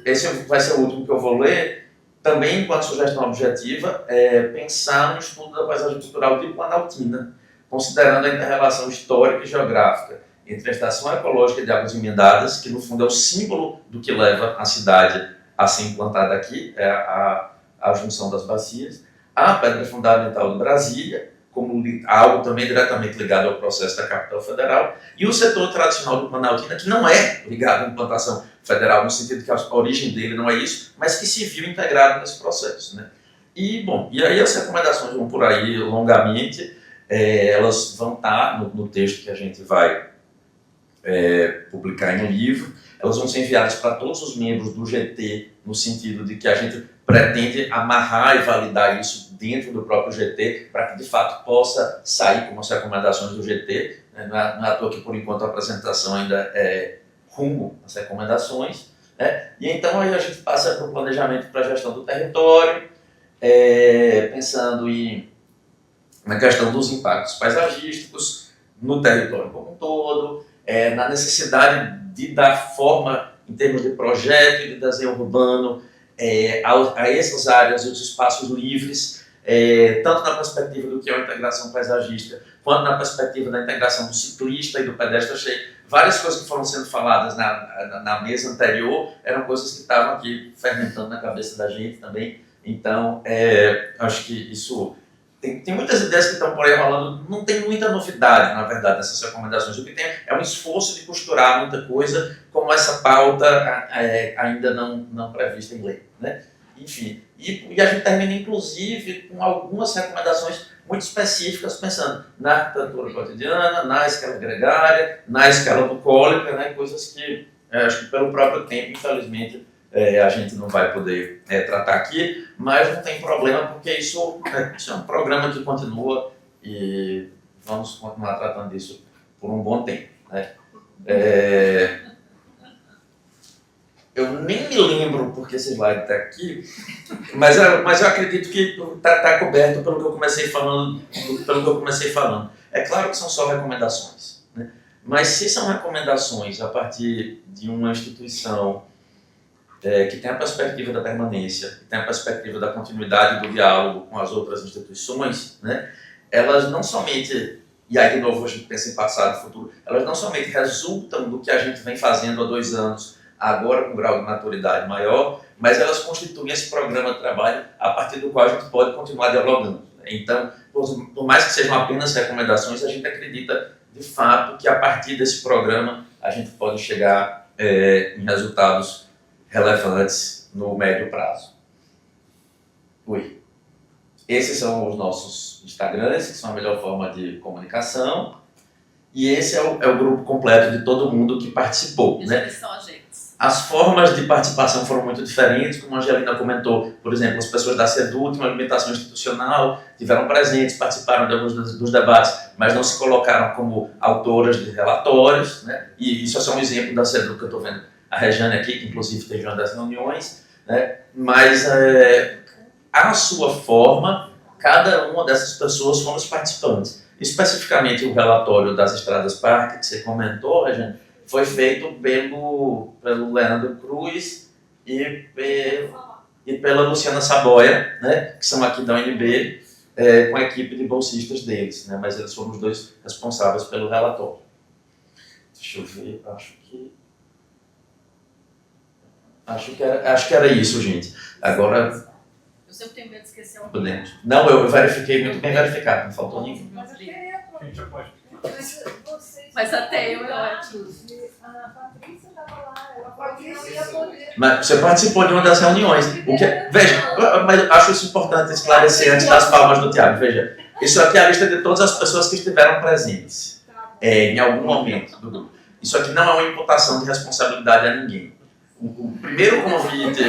esse vai ser o último que eu vou ler, também enquanto sugestão objetiva, pensar no estudo da paisagem cultural de Planaltina, considerando a inter-relação histórica e geográfica entre a Estação Ecológica de Águas Emendadas, que no fundo é o símbolo do que leva a cidade a ser implantada aqui, a junção das bacias, a Pedra Fundamental de Brasília, como algo também diretamente ligado ao processo da capital federal, e o setor tradicional do Planaltina, que não é ligado à implantação federal, no sentido que a origem dele não é isso, mas que se viu integrado nesse processo, né? E aí as recomendações vão por aí longamente, elas vão estar no texto que a gente vai publicar em um livro, elas vão ser enviadas para todos os membros do GT, no sentido de que a gente pretende amarrar e validar isso dentro do próprio GT, para que de fato possa sair como as recomendações do GT, né? Não é à toa que por enquanto a apresentação ainda é rumo às recomendações, né? E então aí a gente passa para o planejamento para a gestão do território, pensando na questão dos impactos paisagísticos no território como um todo, na necessidade de dar forma em termos de projeto e de desenho urbano a essas áreas e os espaços livres, tanto na perspectiva do que é a integração paisagística, quanto na perspectiva da integração do ciclista e do pedestre. Achei várias coisas que foram sendo faladas na mesa anterior, eram coisas que estavam aqui fermentando na cabeça da gente também. Então, acho que isso... Tem muitas ideias que estão por aí rolando, não tem muita novidade, na verdade, nessas recomendações. O que tem é um esforço de costurar muita coisa, como essa pauta ainda não prevista em lei, né? Enfim, e a gente termina, inclusive, com algumas recomendações muito específicas, pensando na arquitetura cotidiana, na escala gregária, na escala bucólica, né? Coisas que, acho que pelo próprio tempo, infelizmente, a gente não vai poder tratar aqui, mas não tem problema, porque isso é um programa que continua e vamos continuar tratando disso por um bom tempo, né? Eu nem me lembro porque esse slide está aqui, mas eu acredito que está coberto pelo que eu comecei falando. É claro que são só recomendações, né? Mas se são recomendações a partir de uma instituição que tem a perspectiva da permanência, que tem a perspectiva da continuidade do diálogo com as outras instituições, né? Elas não somente, e aí de novo a gente pensa em passado e futuro, elas não somente resultam do que a gente vem fazendo há 2 anos, agora com um grau de maturidade maior, mas elas constituem esse programa de trabalho a partir do qual a gente pode continuar dialogando. Então, por mais que sejam apenas recomendações, a gente acredita de fato que a partir desse programa a gente pode chegar em resultados relevantes no médio prazo. Oi. Esses são os nossos Instagrams, que são a melhor forma de comunicação. E esse é o grupo completo de todo mundo que participou. E né? eles são agentes. As formas de participação foram muito diferentes, como a Angelina comentou. Por exemplo, as pessoas da SEDUT, uma alimentação institucional, tiveram presentes, participaram de alguns dos debates, mas não se colocaram como autoras de relatórios. Né? E isso é só um exemplo da SEDUT que eu estou vendo. A Regiane aqui, que inclusive teve uma das reuniões. Né? Mas à sua forma, cada uma dessas pessoas foram os participantes. Especificamente o relatório das Estradas Parque, que você comentou, Regiane, foi feito pelo Leandro Cruz e pela Luciana Saboia, né, que são aqui da UNB, com a equipe de bolsistas deles, né, mas eles foram os dois responsáveis pelo relatório. Deixa eu ver, acho que era isso, gente. Agora... Eu sempre tenho medo de esquecer alguém. Podemos. Não, eu verifiquei muito bem verificado, não faltou ninguém. Mas até eu ótimo. A Patrícia estava lá, ela não ia poder. Mas você participou de uma das reuniões. Veja, mas eu acho isso importante esclarecer antes das palmas do Tiago. Veja, isso aqui é a lista de todas as pessoas que estiveram presentes em algum momento do grupo. Isso aqui não é uma imputação de responsabilidade a ninguém. O primeiro convite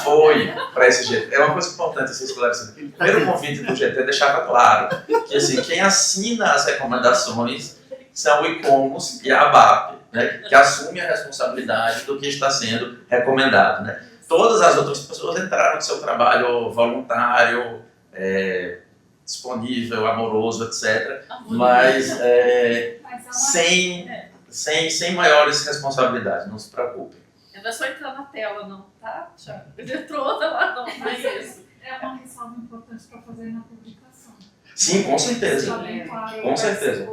foi para esse GT. É uma coisa importante você esclarecer. O primeiro convite do GT deixava claro que assim, quem assina as recomendações são o ICOMOS e a ABAP, né, que assume a responsabilidade do que está sendo recomendado. Né. Todas as outras pessoas entraram no seu trabalho voluntário, disponível, amoroso, etc. Mas sem maiores responsabilidades, não se preocupem. Não é só entrar na tela, não, tá? Já entrou outra lá, não é isso. É uma ressalva importante para fazer na publicação. Sim, com certeza. Com certeza.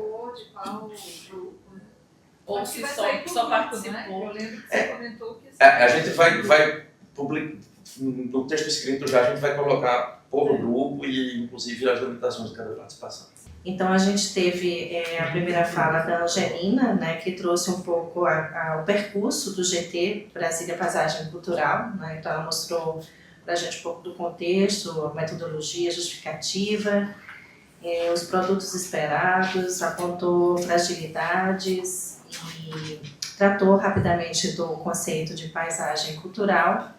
Ou se só participou. Eu lembro que você comentou que... A gente vai publicar, no texto escrito já, a gente vai colocar por grupo e inclusive as limitações de cada participação. Então, a gente teve a primeira fala da Angelina, né, que trouxe um pouco o percurso do GT, Brasília Paisagem Cultural. Né, então, ela mostrou para a gente um pouco do contexto, a metodologia justificativa, os produtos esperados, apontou fragilidades e tratou rapidamente do conceito de paisagem cultural.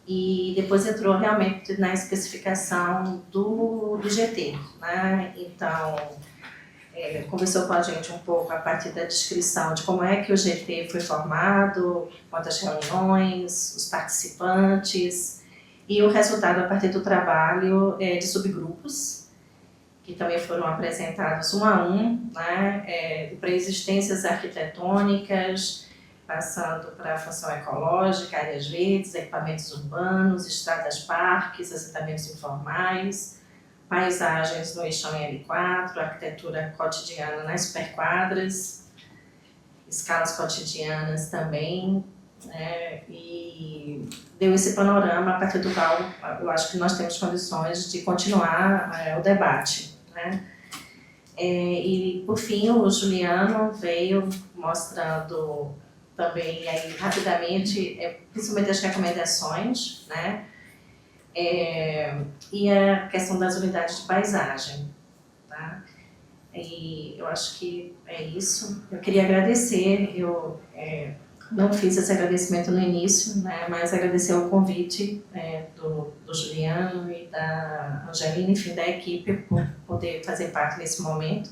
E depois entrou realmente na especificação do GT, né? Então, conversou com a gente um pouco a partir da descrição de como é que o GT foi formado, quantas reuniões, os participantes e o resultado a partir do trabalho de subgrupos, que também foram apresentados um a um, né? De pré-existências arquitetônicas, passando para a função ecológica, áreas verdes, equipamentos urbanos, estradas parques, assentamentos informais, paisagens no eixão L4, arquitetura cotidiana nas superquadras, escalas cotidianas também, né? E deu esse panorama a partir do qual eu acho que nós temos condições de continuar o debate, né? E por fim o Juliano veio mostrando também aí rapidamente, principalmente as recomendações, né? E a questão das unidades de paisagem, tá? E eu acho que é isso. Eu queria agradecer, eu não fiz esse agradecimento no início, né? Mas agradecer o convite do Juliano e da Angelina, enfim, da equipe, por poder fazer parte desse momento.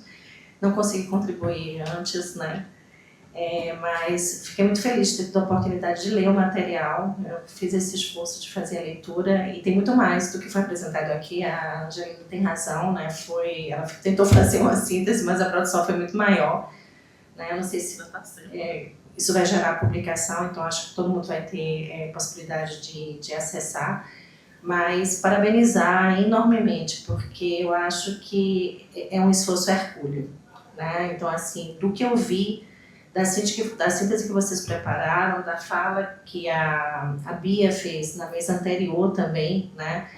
Não consegui contribuir antes, né? Mas fiquei muito feliz de ter tido a oportunidade de ler o material. Eu fiz esse esforço de fazer a leitura e tem muito mais do que foi apresentado aqui. A Angelina tem razão, né? Ela tentou fazer uma síntese, mas a produção foi muito maior, né? Eu não sei se isso vai gerar publicação, então acho que todo mundo vai ter possibilidade de acessar. Mas parabenizar enormemente, porque eu acho que é um esforço hercúleo, né? Então, assim, do que eu vi da síntese que vocês prepararam, da fala que a Bia fez na mesa anterior também, né?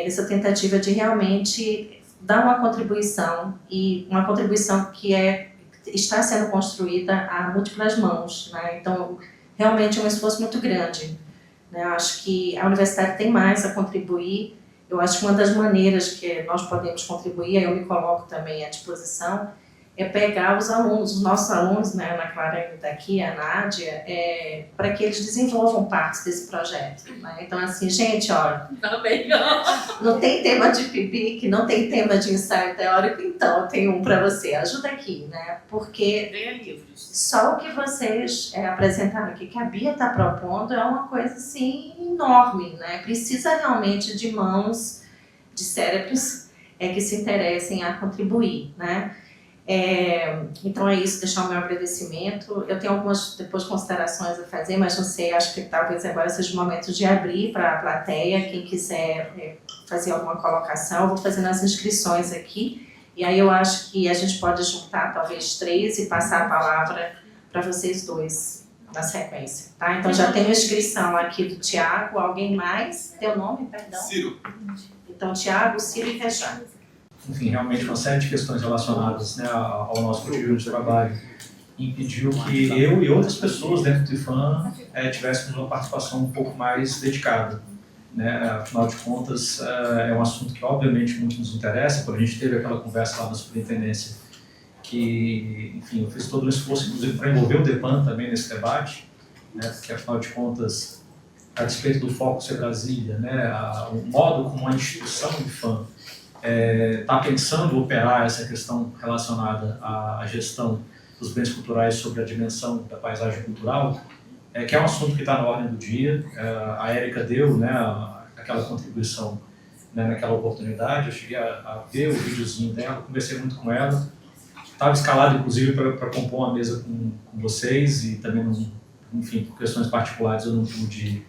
nessa tentativa de realmente dar uma contribuição, e uma contribuição que está sendo construída a múltiplas mãos, né? Então, realmente é um esforço muito grande, né? Acho que a universidade tem mais a contribuir. Eu acho que uma das maneiras que nós podemos contribuir, aí eu me coloco também à disposição, é pegar os alunos, os nossos alunos, né, a Ana Clara está aqui, a Nádia, para que eles desenvolvam parte desse projeto, né? Então, assim, gente, olha, não tem tema de PIBIC, não tem tema de ensaio teórico, então tem um para você, ajuda aqui, né? Porque só o que vocês apresentaram aqui, que a Bia está propondo, é uma coisa, assim, enorme, né? Precisa realmente de mãos, de cérebros que se interessem a contribuir, né? Então é isso, deixar o meu agradecimento. Eu tenho algumas depois considerações a fazer, mas não sei, acho que talvez agora seja o momento de abrir para a plateia, quem quiser fazer alguma colocação. Eu vou fazendo as inscrições aqui, e aí eu acho que a gente pode juntar talvez 3 e passar a palavra para vocês dois na sequência, tá? Então já tenho inscrição aqui do Tiago, alguém mais? Teu nome, perdão? Ciro. Então Tiago, Ciro e Rejane. Enfim, realmente uma série de questões relacionadas, né, ao nosso cotidiano de trabalho impediu que eu e outras pessoas dentro do IFAM tivéssemos uma participação um pouco mais dedicada, né? Afinal de contas, é um assunto que obviamente muito nos interessa. Quando a gente teve aquela conversa lá na superintendência, que, enfim, eu fiz todo um esforço, inclusive, para envolver o DEPAN também nesse debate, né, porque afinal de contas, a despeito do foco ser Brasília, né, o modo como a instituição IFAM está pensando operar essa questão relacionada à gestão dos bens culturais sobre a dimensão da paisagem cultural, que é um assunto que está na ordem do dia. A Érica deu, né, aquela contribuição, né, naquela oportunidade. Eu cheguei a ver o videozinho dela, conversei muito com ela. Estava escalado, inclusive, para compor uma mesa com vocês, e também, enfim, por questões particulares eu não pude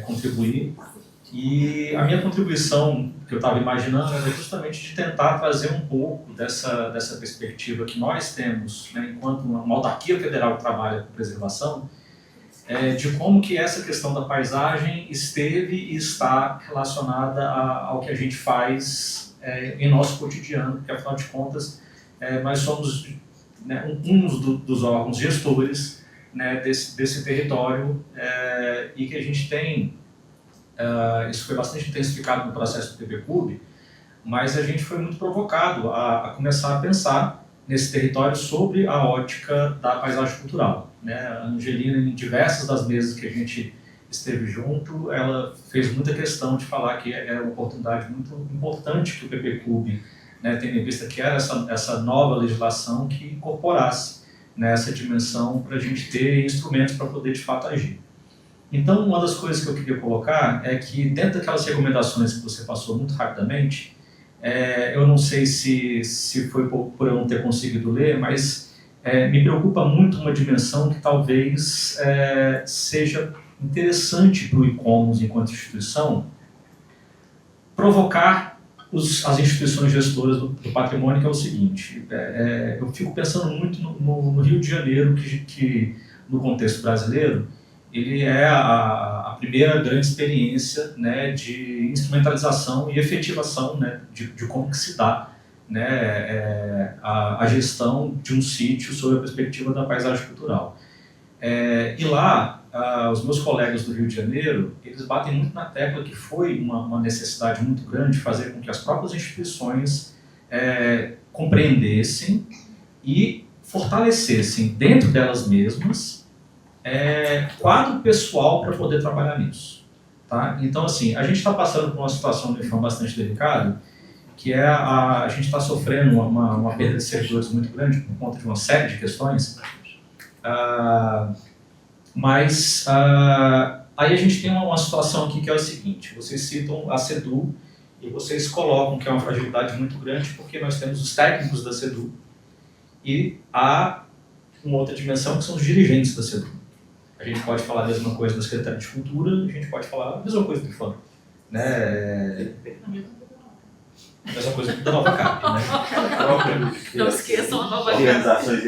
contribuir. E a minha contribuição, que eu estava imaginando, era justamente de tentar trazer um pouco dessa perspectiva que nós temos, né, enquanto uma autarquia federal que trabalha com preservação, de como que essa questão da paisagem esteve e está relacionada ao que a gente faz em nosso cotidiano, porque, afinal de contas, nós somos, né, dos órgãos gestores, né, desse território, e que a gente tem... isso foi bastante intensificado no processo do PPCub, mas a gente foi muito provocado a começar a pensar nesse território sobre a ótica da paisagem cultural, né? A Angelina, em diversas das mesas que a gente esteve junto, ela fez muita questão de falar que era uma oportunidade muito importante que o PPCub, né, tendo em vista que era essa nova legislação que incorporasse, né, essa dimensão para a gente ter instrumentos para poder de fato agir. Então, uma das coisas que eu queria colocar é que, dentro daquelas recomendações que você passou muito rapidamente, eu não sei se foi por eu não ter conseguido ler, mas me preocupa muito uma dimensão que talvez seja interessante para o ICOMOS enquanto instituição, provocar as instituições gestoras do patrimônio, que é o seguinte: eu fico pensando muito no Rio de Janeiro, que no contexto brasileiro, ele é a primeira grande experiência, né, de instrumentalização e efetivação, né, de como que se dá, né, a gestão de um sítio sob a perspectiva da paisagem cultural. E lá, os meus colegas do Rio de Janeiro, eles batem muito na tecla que foi uma necessidade muito grande de fazer com que as próprias instituições compreendessem e fortalecessem dentro delas mesmas quadro pessoal para poder trabalhar nisso, tá? Então, assim, a gente está passando por uma situação de forma bastante delicada, que a gente está sofrendo uma perda de servidores muito grande por conta de uma série de questões, mas aí a gente tem uma situação aqui que é o seguinte: vocês citam a CEDU e vocês colocam que é uma fragilidade muito grande porque nós temos os técnicos da CEDU e há uma outra dimensão que são os dirigentes da CEDU. A gente pode falar a mesma coisa da Secretaria de Cultura, a gente pode falar a mesma coisa do IFAM, né? A mesma coisa da Nova Cap, né? Não esqueçam a Nova Cap. Organizações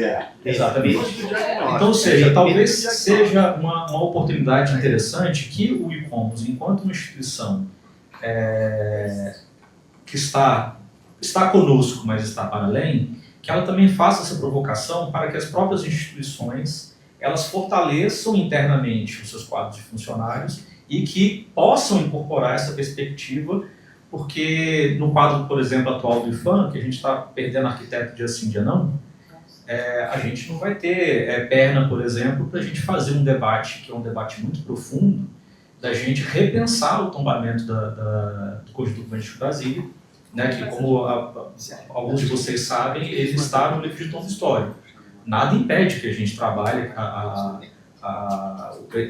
Exatamente. Então, ou seja, talvez seja uma oportunidade interessante que o ICOMOS, enquanto uma instituição que está conosco, mas está para além, que ela também faça essa provocação para que as próprias instituições elas fortaleçam internamente os seus quadros de funcionários e que possam incorporar essa perspectiva, porque no quadro, por exemplo, atual do IFAM, que a gente está perdendo arquiteto dia sim, dia não, a gente não vai ter perna, por exemplo, para a gente fazer um debate, que é um debate muito profundo, da gente repensar o tombamento do Conjunto Urbanístico Brasília, né, que, como alguns de vocês sabem, ele está no livro de tombo histórico. Nada impede que a gente trabalhe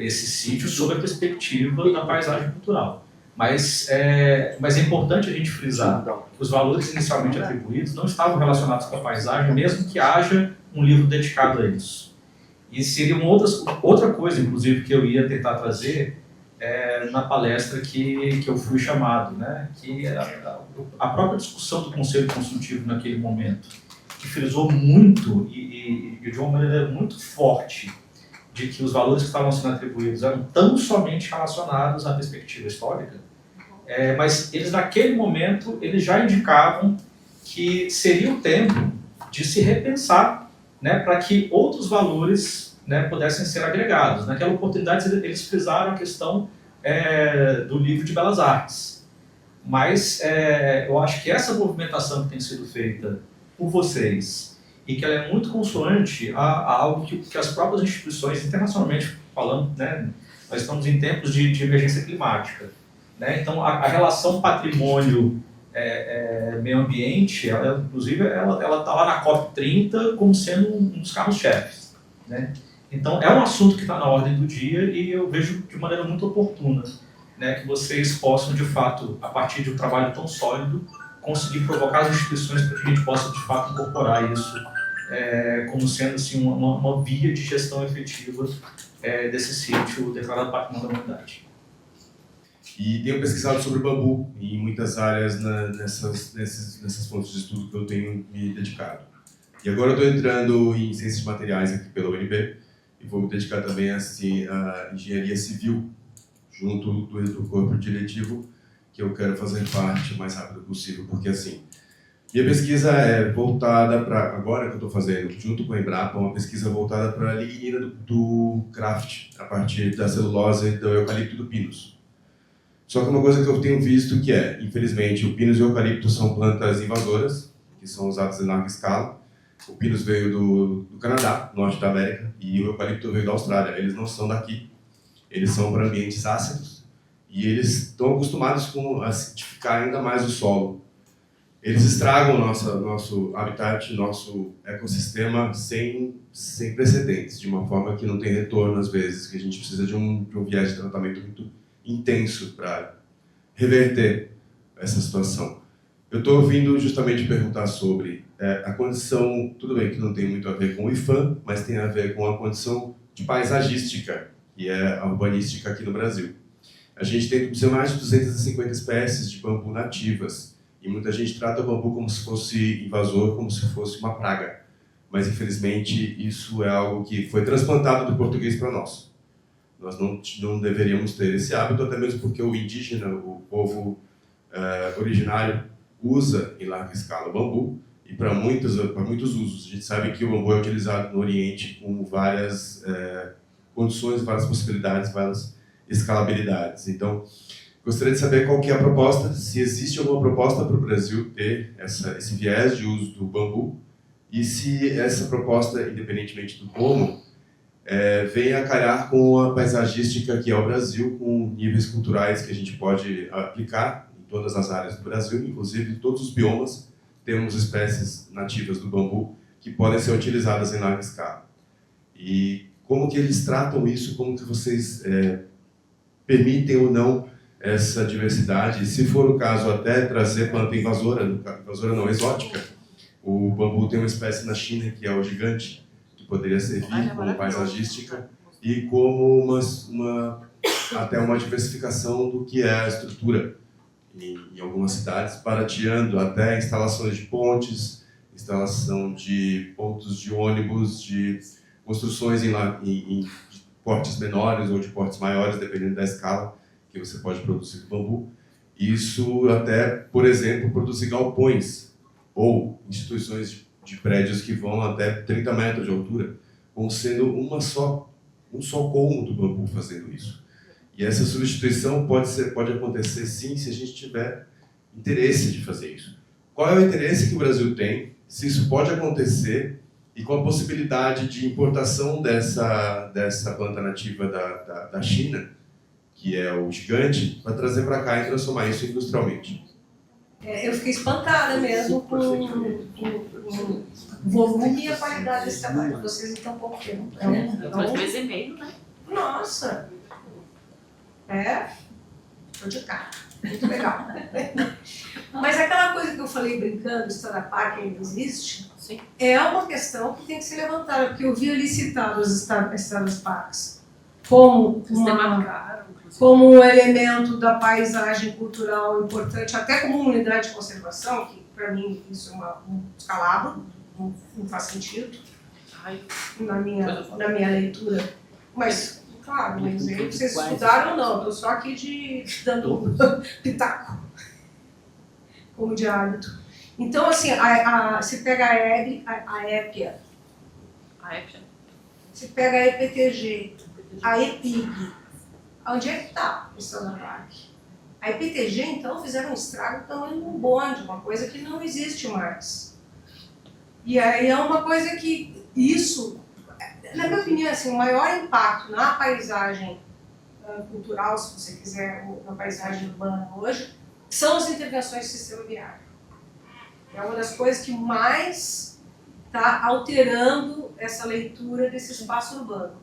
esse sítio sob a perspectiva da paisagem cultural. Mas é importante a gente frisar que os valores inicialmente atribuídos não estavam relacionados com a paisagem, mesmo que haja um livro dedicado a isso. E seria outra coisa, inclusive, que eu ia tentar trazer na palestra que eu fui chamado, né? Que a própria discussão do Conselho Consultivo naquele momento, que frisou muito e de uma maneira muito forte de que os valores que estavam sendo atribuídos eram tão somente relacionados à perspectiva histórica, mas eles naquele momento eles já indicavam que seria o tempo de se repensar, né, para que outros valores, né, pudessem ser agregados. Naquela oportunidade eles frisaram a questão do livro de Belas Artes, mas eu acho que essa movimentação que tem sido feita por vocês e que ela é muito consoante a algo que as próprias instituições, internacionalmente falando, né, nós estamos em tempos de emergência climática, né, então a relação patrimônio meio ambiente, inclusive ela está lá na COP30 como sendo um dos carros-chefes, né? Então é um assunto que está na ordem do dia e eu vejo de maneira muito oportuna, né, que vocês possam de fato, a partir de um trabalho tão sólido, conseguir provocar as instituições para que a gente possa de fato incorporar isso como sendo assim, uma via de gestão efetiva desse sítio declarado Patrimônio da Humanidade. E tenho pesquisado sobre bambu em muitas áreas nessas fontes de estudo que eu tenho me dedicado. E agora eu estou entrando em ciências de materiais aqui pela UNB e vou me dedicar também a engenharia civil, junto do corpo diretivo, que eu quero fazer parte o mais rápido possível, porque assim, minha pesquisa é voltada para, agora que eu estou fazendo, junto com a Embrapa, uma pesquisa voltada para a lignina do craft, a partir da celulose do eucalipto do pinus. Só que uma coisa que eu tenho visto que infelizmente, o pinus e o eucalipto são plantas invasoras, que são usadas em larga escala. O pinus veio do Canadá, norte da América, e o eucalipto veio da Austrália. Eles não são daqui, eles são para ambientes ácidos, e eles estão acostumados com acidificar ainda mais o solo. Eles estragam nosso habitat, nosso ecossistema sem precedentes, de uma forma que não tem retorno às vezes, que a gente precisa de um viés de tratamento muito intenso para reverter essa situação. Eu estou vindo justamente perguntar sobre a condição, tudo bem que não tem muito a ver com o IFAM, mas tem a ver com a condição de paisagística, que é a urbanística aqui no Brasil. A gente tem mais de 250 espécies de bambu nativas, e muita gente trata o bambu como se fosse invasor, como se fosse uma praga. Mas, infelizmente, isso é algo que foi transplantado do português para nós. Nós não deveríamos ter esse hábito, até mesmo porque o indígena, o povo originário, usa em larga escala o bambu, e para muitos usos. A gente sabe que o bambu é utilizado no Oriente com várias condições, várias possibilidades, várias escalabilidades. Então, gostaria de saber qual que é a proposta, se existe alguma proposta para o Brasil ter esse viés de uso do bambu, e se essa proposta, independentemente do como, vem a calhar com a paisagística que é o Brasil, com níveis culturais que a gente pode aplicar em todas as áreas do Brasil, inclusive em todos os biomas, temos espécies nativas do bambu que podem ser utilizadas em larga escala. E como que eles tratam isso, como que vocês permitem ou não essa diversidade, e se for o caso até trazer planta invasora não, exótica. O bambu tem uma espécie na China que é o gigante, que poderia servir como paisagística e como até uma diversificação do que é a estrutura em algumas cidades, barateando até instalações de pontes, instalação de pontos de ônibus, de construções em portes menores ou de portes maiores, dependendo da escala que você pode produzir com bambu. isso até, por exemplo, produzir galpões ou instituições de prédios que vão até 30 metros de altura, vão sendo um só cômodo do bambu fazendo isso. E essa substituição pode acontecer sim se a gente tiver interesse de fazer isso. Qual é o interesse que o Brasil tem, se isso pode acontecer e com a possibilidade de importação dessa planta nativa da China, que é o gigante, para trazer para cá e transformar isso industrialmente. Eu fiquei espantada mesmo com o volume e a qualidade desse trabalho. Vocês em tão pouco tempo. 2 meses e meio, né? Nossa! Tô de cara. Muito legal. Mas aquela coisa que eu falei brincando, história parque ainda existe, Sim. é uma questão que tem que ser levantada, porque eu vi ali citado os Estados Parques como um elemento da paisagem cultural importante, até como uma unidade de conservação, que para mim isso é um descalabro, não faz sentido na minha leitura. Mas, claro, mas aí vocês estudaram ou não, estou só aqui dando pitaco, como de hábito. Então, assim, se pega a épia, se pega a EPTG, a EPIG, onde é que está o Estado Parque? A EPTG, então, fizeram um estrago do tamanho de um bonde, uma coisa que não existe mais. E aí é uma coisa que isso, na minha opinião, assim, o maior impacto na paisagem cultural, se você quiser, ou na paisagem urbana hoje, são as intervenções do sistema viário. É uma das coisas que mais está alterando essa leitura desse espaço urbano.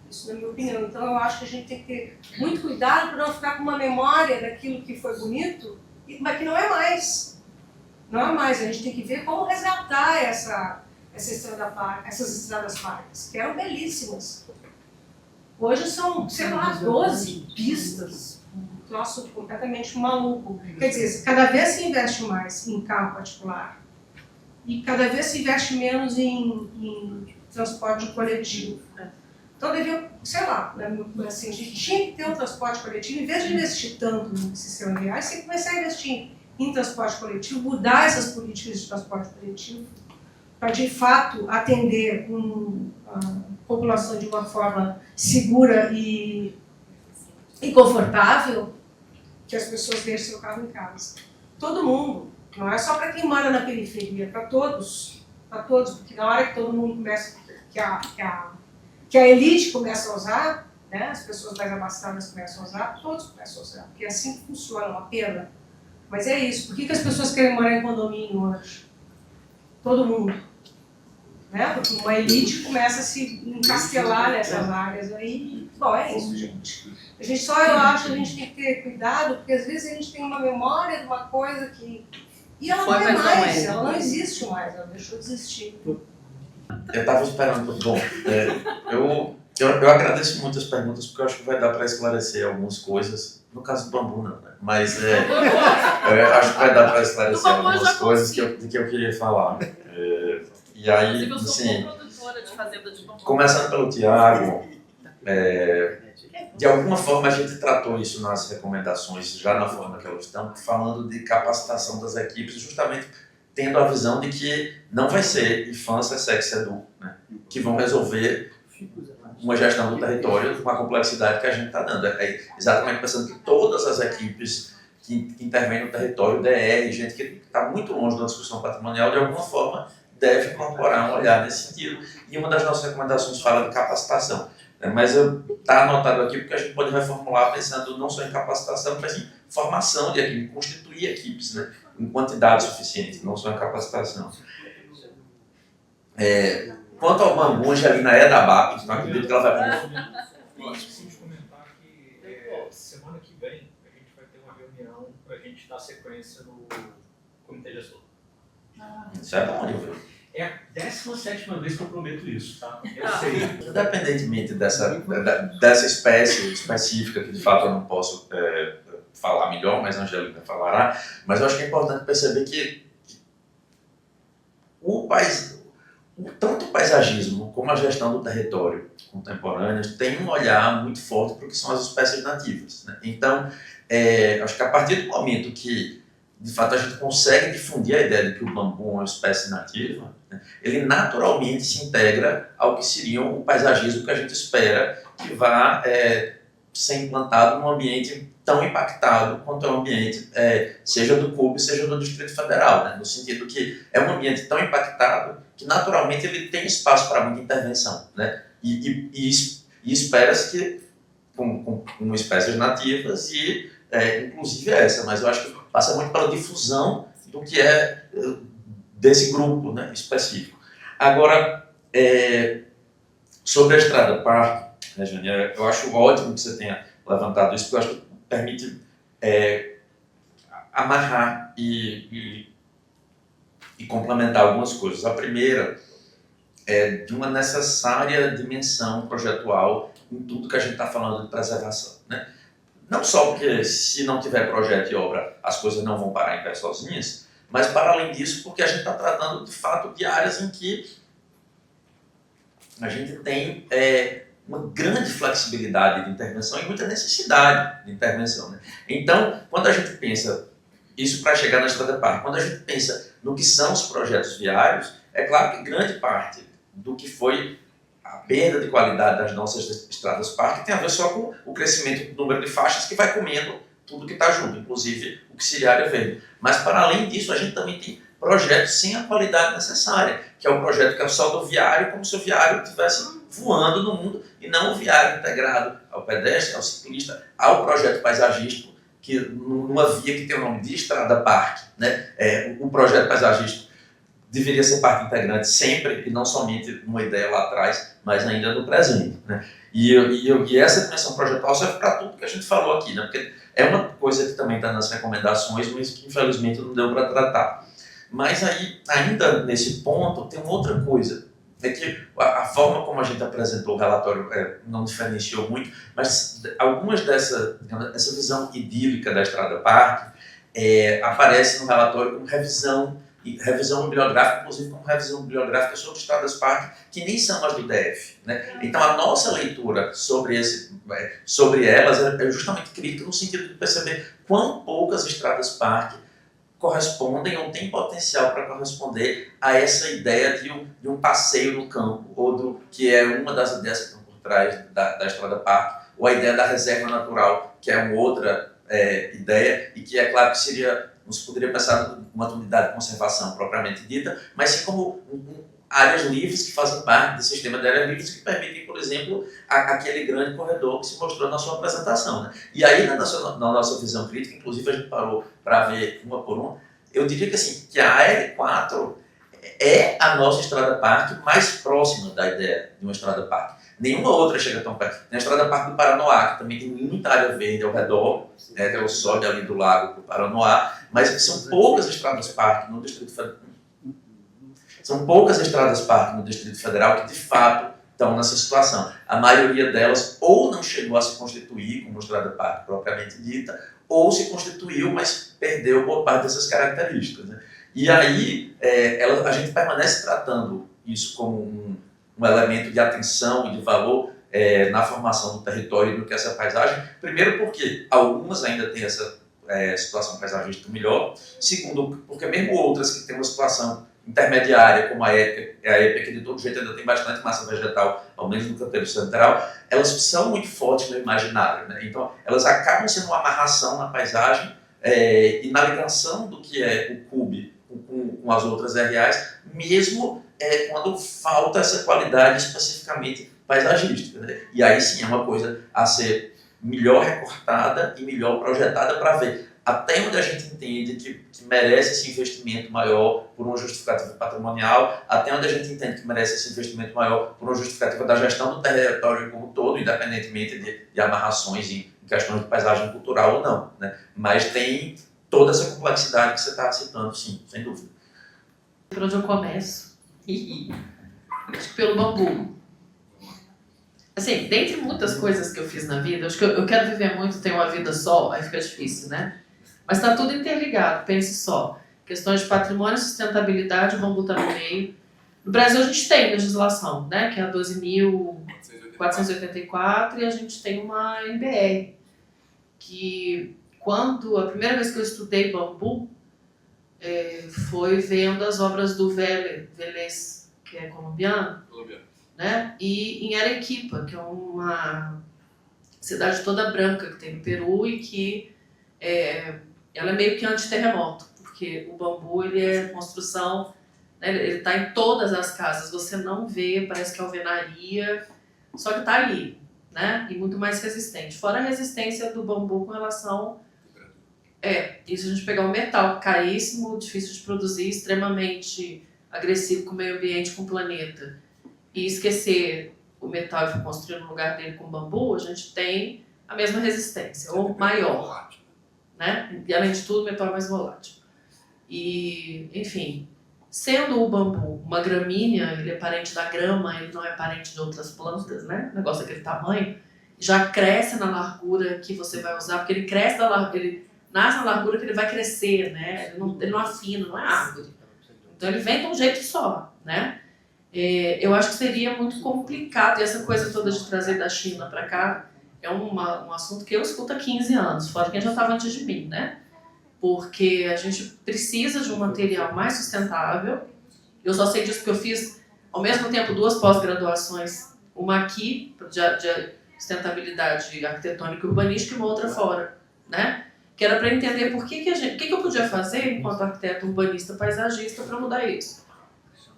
Isso na minha opinião. Então eu acho que a gente tem que ter muito cuidado para não ficar com uma memória daquilo que foi bonito, mas que não é mais. Não é mais. A gente tem que ver como resgatar essas estradas parques, que eram belíssimas. Hoje são, sei lá, 12 pistas. Um troço completamente maluco. Quer dizer, cada vez se investe mais em carro particular e cada vez se investe menos em transporte coletivo. Então, sei lá, assim, a gente tinha que ter um transporte coletivo, em vez de investir tanto no sistema viário, você começar a investir em transporte coletivo, mudar essas políticas de transporte coletivo, para de fato atender a população de uma forma segura e confortável, que as pessoas deixem seu carro em casa. Todo mundo, não é só para quem mora na periferia, para todos, porque na hora que todo mundo começa, que a elite começa a usar, né, as pessoas mais abastadas começam a usar, todos começam a usar, porque é assim que funciona, uma pena. Mas é isso, por que as pessoas querem morar em condomínio hoje? Todo mundo. Né? Porque uma elite começa a se encastelar nessas áreas aí. Bom, é isso, gente. Eu acho que a gente tem que ter cuidado, porque às vezes a gente tem uma memória de uma coisa que... E ela não é mais, ela não existe mais, ela deixou de existir. Eu estava esperando. Bom, eu agradeço muito as perguntas, porque eu acho que vai dar para esclarecer algumas coisas. No caso do bambu, não, né? Mas eu acho que vai dar para esclarecer algumas coisas que eu queria falar. E aí, assim, começando pelo Tiago, de alguma forma a gente tratou isso nas recomendações, já na forma que elas estão, falando de capacitação das equipes, justamente tendo a visão de que não vai ser IFAM, SESEC, SEDU, né, que vão resolver uma gestão do território com a complexidade que a gente está dando. É exatamente pensando que todas as equipes que intervêm no território, DR, gente que está muito longe da discussão patrimonial, de alguma forma deve incorporar um olhar nesse sentido. E uma das nossas recomendações fala de capacitação. Mas está anotado aqui porque a gente pode reformular pensando não só em capacitação, mas em formação de equipes, constituir equipes, né, em quantidade suficiente, não só em capacitação. Quanto ao bambu, a Angelina é da BAP, não acredito que ela vai... Eu acho que sim, comentar que semana que vem a gente vai ter uma reunião para a gente dar sequência no Comitê Gestor. Isso é bom, viu? É a 17ª vez que eu prometo isso, tá? Eu sei. Independentemente dessa espécie específica, que de fato eu não posso falar melhor, mas a Angelina falará, mas eu acho que é importante perceber que tanto o paisagismo como a gestão do território contemporâneo tem um olhar muito forte para o que são as espécies nativas, né? Então, acho que a partir do momento que, de fato, a gente consegue difundir a ideia de que o bambu é uma espécie nativa, né, ele naturalmente se integra ao que seria o paisagismo que a gente espera que vá ser implantado num ambiente tão impactado quanto é o ambiente, seja do CUB, seja do Distrito Federal, né, no sentido que é um ambiente tão impactado que naturalmente ele tem espaço para muita intervenção, né, e espera-se que com espécies nativas e inclusive essa, mas eu acho que passa muito pela difusão do que é desse grupo, né, específico. Agora, sobre a Estrada Parque, né, Jane, eu acho ótimo que você tenha levantado isso, porque eu acho que permite amarrar e complementar algumas coisas. A primeira é de uma necessária dimensão projetual em tudo que a gente está falando de preservação, né? Não só porque se não tiver projeto e obra as coisas não vão parar em pé sozinhas, mas para além disso porque a gente está tratando de fato de áreas em que a gente tem uma grande flexibilidade de intervenção e muita necessidade de intervenção, né? Então, quando a gente pensa isso para chegar na Estrada Parque, quando a gente pensa no que são os projetos viários, é claro que grande parte do que foi a perda de qualidade das nossas estradas parque tem a ver só com o crescimento do número de faixas que vai comendo tudo que está junto, inclusive o que seria área verde. Mas, para além disso, a gente também tem projetos sem a qualidade necessária, que é o projeto que é o saldo viário, como se o viário estivesse voando no mundo, e não o viário integrado ao pedestre, ao ciclista, ao projeto paisagístico, que numa via que tem o nome de Estrada Parque, né? O projeto paisagístico deveria ser parte integrante sempre, e não somente numa ideia lá atrás, mas ainda no presente, né? E essa dimensão projetual serve para tudo que a gente falou aqui, né? Porque é uma coisa que também está nas recomendações, mas que infelizmente não deu para tratar. Mas aí, ainda nesse ponto, tem uma outra coisa, é que a forma como a gente apresentou o relatório não diferenciou muito, mas algumas essa visão idílica da Estrada Parque aparece no relatório como revisão bibliográfica, inclusive como revisão bibliográfica sobre estradas parque, que nem são as do DF, né? Então a nossa leitura sobre elas é justamente crítica no sentido de perceber quão poucas estradas parque correspondem ou têm potencial para corresponder a essa ideia de um passeio no campo, ou que é uma das ideias que estão por trás da Estrada Parque, ou a ideia da reserva natural, que é uma outra ideia, e que é claro que não se poderia pensar numa unidade de conservação propriamente dita, mas sim como áreas livres que fazem parte do sistema de áreas livres que permitem, por exemplo, aquele grande corredor que se mostrou na sua apresentação, né? E aí, na nossa visão crítica, inclusive a gente parou para ver uma por uma, eu diria que, assim, que a AL4 é a nossa estrada parque mais próxima da ideia de uma estrada parque. Nenhuma outra chega tão perto. Tem a Estrada Parque do Paranoá, que também tem muita área verde ao redor, que ela sobe ali do lago para o Paranoá, mas são poucas estradas parque no Distrito Federal. São poucas estradas parque no Distrito Federal que, de fato, estão nessa situação. A maioria delas ou não chegou a se constituir como estrada parque propriamente dita, ou se constituiu, mas perdeu boa parte dessas características, né? E aí, a gente permanece tratando isso como um elemento de atenção e de valor na formação do território e do que é essa paisagem. Primeiro porque algumas ainda têm essa situação paisagística melhor. Segundo, porque mesmo outras que têm uma situação intermediária, como a EPA, que de todo jeito ainda tem bastante massa vegetal, ao menos no canteiro central, elas são muito fortes no imaginário, né? Então, elas acabam sendo uma amarração na paisagem e na ligação do que é o CUB com as outras RAs, mesmo quando falta essa qualidade especificamente paisagística, né? E aí sim é uma coisa a ser melhor recortada e melhor projetada para ver até onde a gente entende que merece esse investimento maior por uma justificativa patrimonial, até onde a gente entende que merece esse investimento maior por uma justificativa da gestão do território como um todo, independentemente de amarrações em questões de paisagem cultural ou não, né? Mas tem toda essa complexidade que você está citando, sim, sem dúvida. Por onde eu começo? Acho que pelo bambu. Assim, dentre muitas coisas que eu fiz na vida, acho que eu quero viver muito, ter uma vida só, aí fica difícil, né? Mas está tudo interligado, pense só. Questões de patrimônio, sustentabilidade, o bambu está no meio. No Brasil a gente tem legislação, né? Que é a 12.484 e a gente tem uma NBR, que quando a primeira vez que eu estudei bambu foi vendo as obras do Vélez, que é colombiano, né? E em Arequipa, que é uma cidade toda branca que tem no Peru e que ela é meio que anti-terremoto, porque o bambu ele é construção, né? Ele está em todas as casas, você não vê, parece que é alvenaria, só que está ali, né? E muito mais resistente. Fora a resistência do bambu com relação... isso a gente pegar um metal caríssimo, difícil de produzir, extremamente agressivo com o meio ambiente, com o planeta, e esquecer o metal e construir no lugar dele com bambu, a gente tem a mesma resistência, ou maior, né? E além de tudo, o metal é mais volátil. E, enfim, sendo o bambu uma gramínea, ele é parente da grama, ele não é parente de outras plantas, né? O negócio daquele tamanho, já cresce na largura que você vai usar, porque ele cresce da largura, ele nasce na largura que ele vai crescer, né? Ele não afina, não é árvore. Então ele vem de um jeito só, né? Eu acho que seria muito complicado, e essa coisa toda de trazer da China para cá é um assunto que eu escuto há 15 anos, fora quem já estava antes de mim, né? Porque a gente precisa de um material mais sustentável. Eu só sei disso porque eu fiz, ao mesmo tempo, 2 pós-graduações, uma aqui, de sustentabilidade arquitetônica e urbanística, e uma outra fora, né? Que era para entender por que eu podia fazer enquanto arquiteto urbanista paisagista para mudar isso,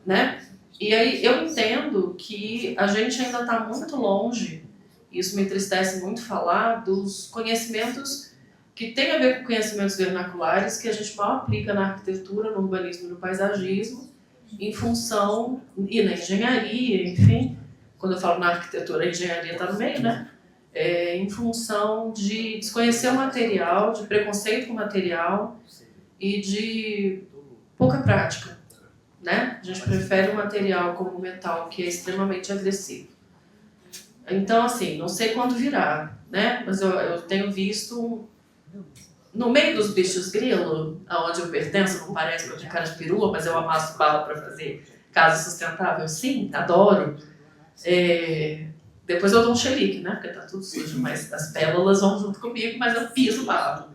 né? E aí eu entendo que a gente ainda está muito longe, isso me entristece muito falar, dos conhecimentos que tem a ver com conhecimentos vernaculares que a gente mal aplica na arquitetura, no urbanismo e no paisagismo, em função, e na engenharia, enfim, quando eu falo na arquitetura, a engenharia está no meio, né? Em função de desconhecer o material, de preconceito com o material e de pouca prática, né? A gente prefere um material como o metal, que é extremamente agressivo. Então, assim, não sei quando virá, né? Mas eu tenho visto, no meio dos bichos grilo, aonde eu pertenço, não parece que eu tenho cara de perua, mas eu amasso bala para fazer casa sustentável, sim, adoro. Depois eu dou um xerique, né? Porque tá tudo sujo, mas as pérolas vão junto comigo, mas eu piso barro.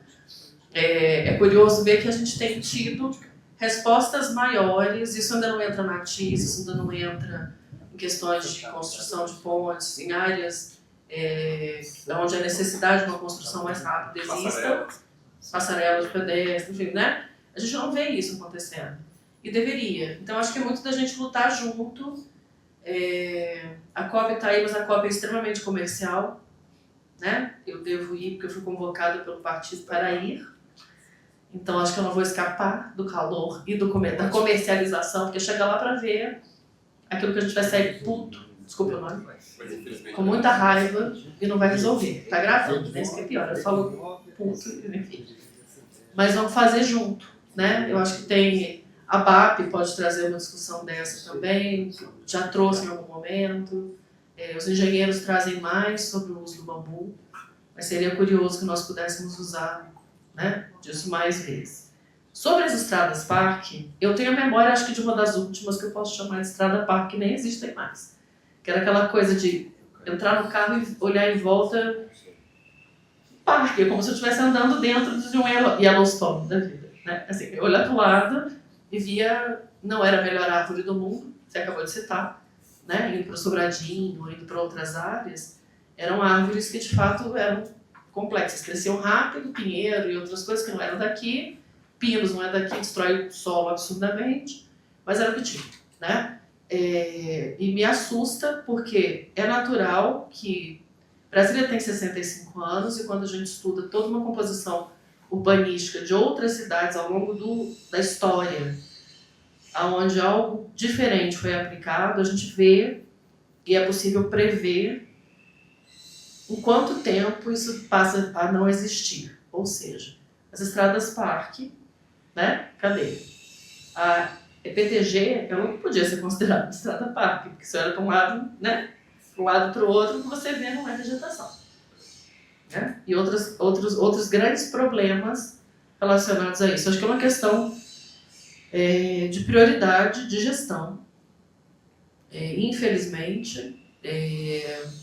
É curioso ver que a gente tem tido respostas maiores, isso ainda não entra na TIS, isso ainda não entra em questões de construção de pontes, em áreas onde a necessidade de uma construção mais rápida exista, passarelas de pedestre, enfim, né? A gente não vê isso acontecendo. E deveria. Então acho que é muito da gente lutar junto. A COP está aí, mas a COP é extremamente comercial, né? Eu devo ir porque eu fui convocada pelo partido para ir, então acho que eu não vou escapar do calor e da comercialização, porque chega lá para ver aquilo que a gente vai sair puto, desculpa o nome, com muita raiva e não vai resolver. Tá gravando, né? Isso que é pior, eu falo puto, enfim. Mas vamos fazer junto, né? Eu acho que tem... A BAP pode trazer uma discussão dessa também, já trouxe em algum momento. Os engenheiros trazem mais sobre o uso do bambu, mas seria curioso que nós pudéssemos usar, né, disso mais vezes. Sobre as estradas parque, eu tenho a memória, acho que de uma das últimas que eu posso chamar de estrada parque, que nem existem mais. Que era aquela coisa de entrar no carro e olhar em volta, parque, como se eu estivesse andando dentro de um Yellowstone da vida, né? Assim, olhar para o lado e via, não era a melhor árvore do mundo, você acabou de citar, né? Indo para o Sobradinho, indo para outras áreas, eram árvores que de fato eram complexas, cresciam rápido, pinheiro e outras coisas que não eram daqui, pinos não é daqui, destrói o solo absurdamente, mas era o que tinha, né? E me assusta porque é natural que Brasília tem 65 anos e quando a gente estuda toda uma composição urbanística de outras cidades ao longo da história, onde algo diferente foi aplicado, a gente vê e é possível prever em quanto tempo isso passa a não existir. Ou seja, as estradas parque, né? Cadê? A EPTG, ela não podia ser considerada estrada parque, porque se olha para um lado, né? Para um lado para o outro, o que você vê não é vegetação. Né? E outros grandes problemas relacionados a isso. Acho que é uma questão de prioridade de gestão. Infelizmente,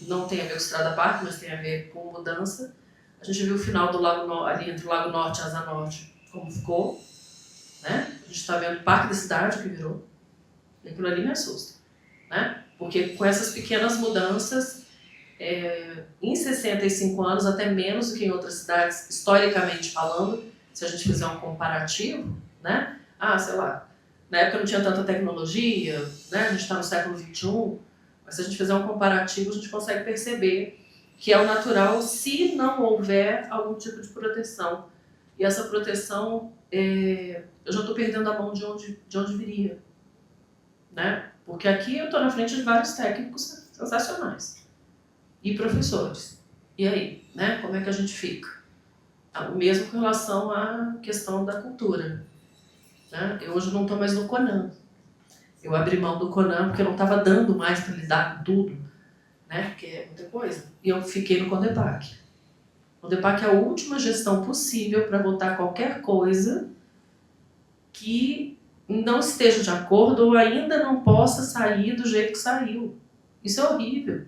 não tem a ver com estrada parque, mas tem a ver com mudança. A gente viu o final do Lago Norte, ali entre o Lago Norte e Asa Norte, como ficou, né? A gente está vendo o Parque da Cidade, o que virou. E aquilo ali me assusta, né? Porque com essas pequenas mudanças, em 65 anos, até menos do que em outras cidades, historicamente falando, se a gente fizer um comparativo, né? Sei lá, na época não tinha tanta tecnologia, né? A gente está no século XXI, mas se a gente fizer um comparativo, a gente consegue perceber que é o natural se não houver algum tipo de proteção. E essa proteção, eu já estou perdendo a mão de onde viria, né? Porque aqui eu estou na frente de vários técnicos sensacionais e professores. E aí, né? Como é que a gente fica? O mesmo com relação à questão da cultura, né? Eu hoje não estou mais no Conan. Eu abri mão do Conan porque eu não estava dando mais para lidar com tudo, né? Porque é muita coisa. E eu fiquei no Condepac. O Condepac é a última gestão possível para votar qualquer coisa que não esteja de acordo ou ainda não possa sair do jeito que saiu. Isso é horrível,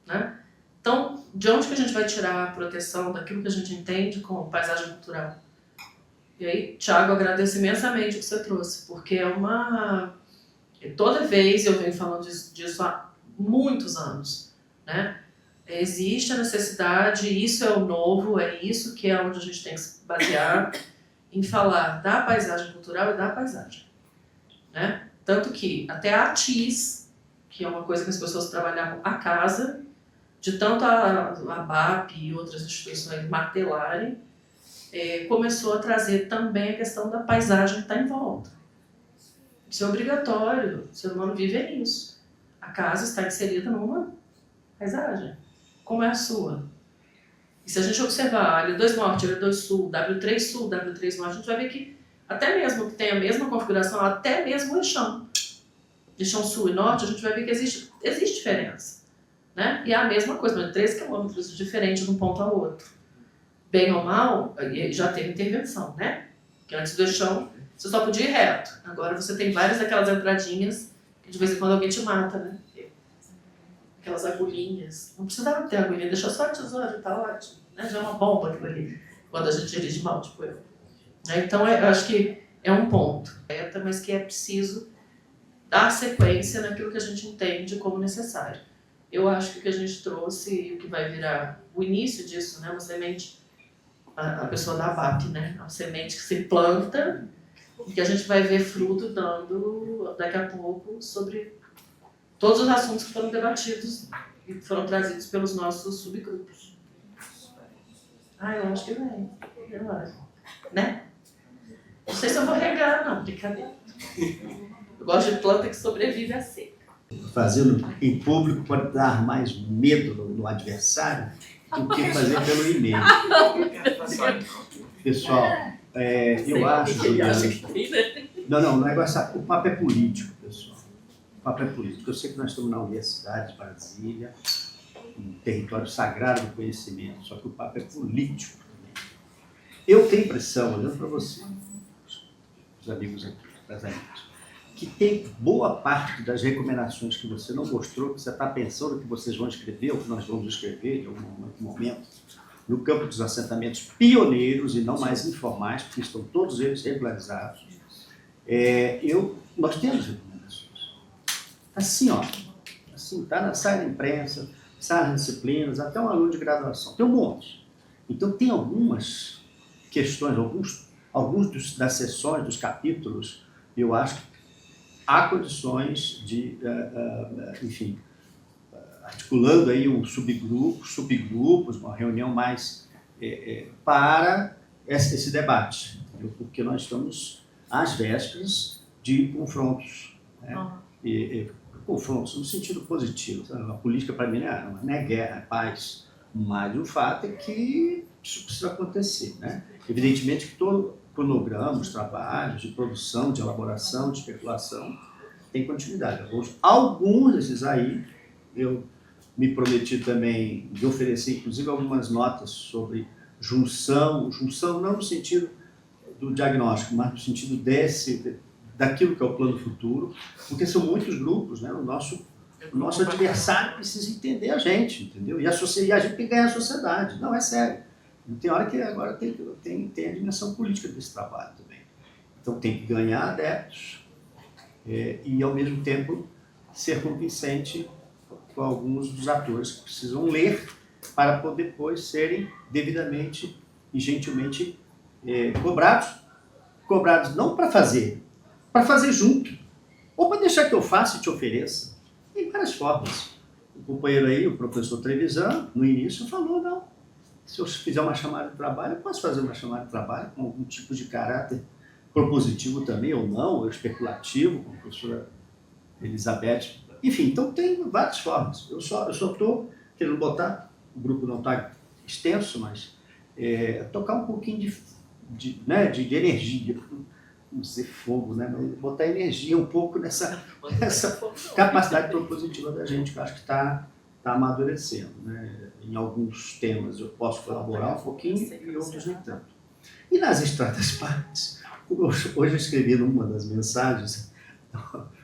né? Então, de onde que a gente vai tirar a proteção daquilo que a gente entende como paisagem cultural? E aí, Thiago, agradeço imensamente o que você trouxe, porque é uma... Toda vez eu venho falando disso há muitos anos, né? Existe a necessidade, isso é o novo, é isso que é onde a gente tem que se basear em falar da paisagem cultural e da paisagem, né? Tanto que até a ATIS, que é uma coisa que as pessoas trabalhavam a casa, de tanto a BAP e outras instituições martelarem, começou a trazer também a questão da paisagem que está em volta. Isso é obrigatório, o ser humano vive nisso. A casa está inserida numa paisagem. Como é a sua? E se a gente observar L2 Norte, L2 Sul, W3 Norte, a gente vai ver que até mesmo que tenha a mesma configuração, até mesmo o eixão, de chão sul e norte, a gente vai ver que existe diferença, né? E é a mesma coisa, mas 3 quilômetros diferente de um ponto ao outro. Bem ou mal, já teve intervenção, né? Porque antes do eixão, você só podia ir reto. Agora você tem várias daquelas entradinhas que de vez em quando alguém te mata, né? Aquelas agulhinhas. Não precisava ter agulhinha, deixa só a tesoura, tá ótimo. Né? Já é uma bomba aquilo ali, quando a gente dirige mal, tipo eu. Então, eu acho que é um ponto, mas que é preciso dar sequência naquilo que a gente entende como necessário. Eu acho que o que a gente trouxe e o que vai virar o início disso, né, uma semente, a pessoa da BAP, né, uma semente que se planta e que a gente vai ver fruto dando daqui a pouco sobre todos os assuntos que foram debatidos e foram trazidos pelos nossos subgrupos. Eu acho que vem, eu acho, né? Não sei se eu vou regar, não, brincadeira. Eu gosto de planta que sobrevive a seca. Fazendo em público pode dar mais medo no adversário do que fazer pelo e-mail. Pessoal, eu acho que... Não é essa. O papo é político, pessoal. O papo é político. Eu sei que nós estamos na Universidade de Brasília, um território sagrado do conhecimento, só que o papo é político também. Eu tenho impressão, olhando para você, os amigos aqui, as amigas, que tem boa parte das recomendações que você não mostrou, que você está pensando que vocês vão escrever, ou que nós vamos escrever em algum momento, no campo dos assentamentos pioneiros e não mais informais, porque estão todos eles regularizados. Nós temos recomendações. Assim, assim, sai na imprensa, sai nas disciplinas, até um aluno de graduação. Tem um monte. Então, tem algumas questões, alguns das sessões, dos capítulos, eu acho que há condições de, enfim, articulando aí subgrupos, uma reunião mais para esse debate, entendeu? Porque nós estamos às vésperas de confrontos, né? Confrontos no sentido positivo. A política, para mim, não é guerra, é paz, mas o fato é que isso precisa acontecer, né? Evidentemente que todo cronograma, os trabalhos de produção, de elaboração, de especulação, tem continuidade. Alguns desses aí, eu me prometi também de oferecer, inclusive, algumas notas sobre junção não no sentido do diagnóstico, mas no sentido daquilo que é o plano futuro, porque são muitos grupos, né? O nosso adversário precisa entender a gente, entendeu? E a gente tem que ganhar a sociedade. Não, é sério. E tem hora que agora tem a dimensão política desse trabalho também. Então tem que ganhar adeptos e, ao mesmo tempo, ser convincente com alguns dos atores que precisam ler para poder depois serem devidamente e gentilmente cobrados não para fazer junto, ou para deixar que eu faça e te ofereça. Tem várias formas. O companheiro aí, o professor Trevisan, no início falou, não, se eu fizer uma chamada de trabalho, eu posso fazer uma chamada de trabalho com algum tipo de caráter propositivo também, ou não, ou especulativo, como a professora Elizabeth. Enfim, então tem várias formas. Eu só estou querendo botar, o grupo não está extenso, mas tocar um pouquinho de energia, não dizer fogo, né? Mas botar energia um pouco nessa capacidade propositiva da gente, que eu acho que está amadurecendo. Né? Em alguns temas eu posso colaborar um pouquinho e outros nem tanto. E nas estradas partes, hoje eu escrevi numa das mensagens,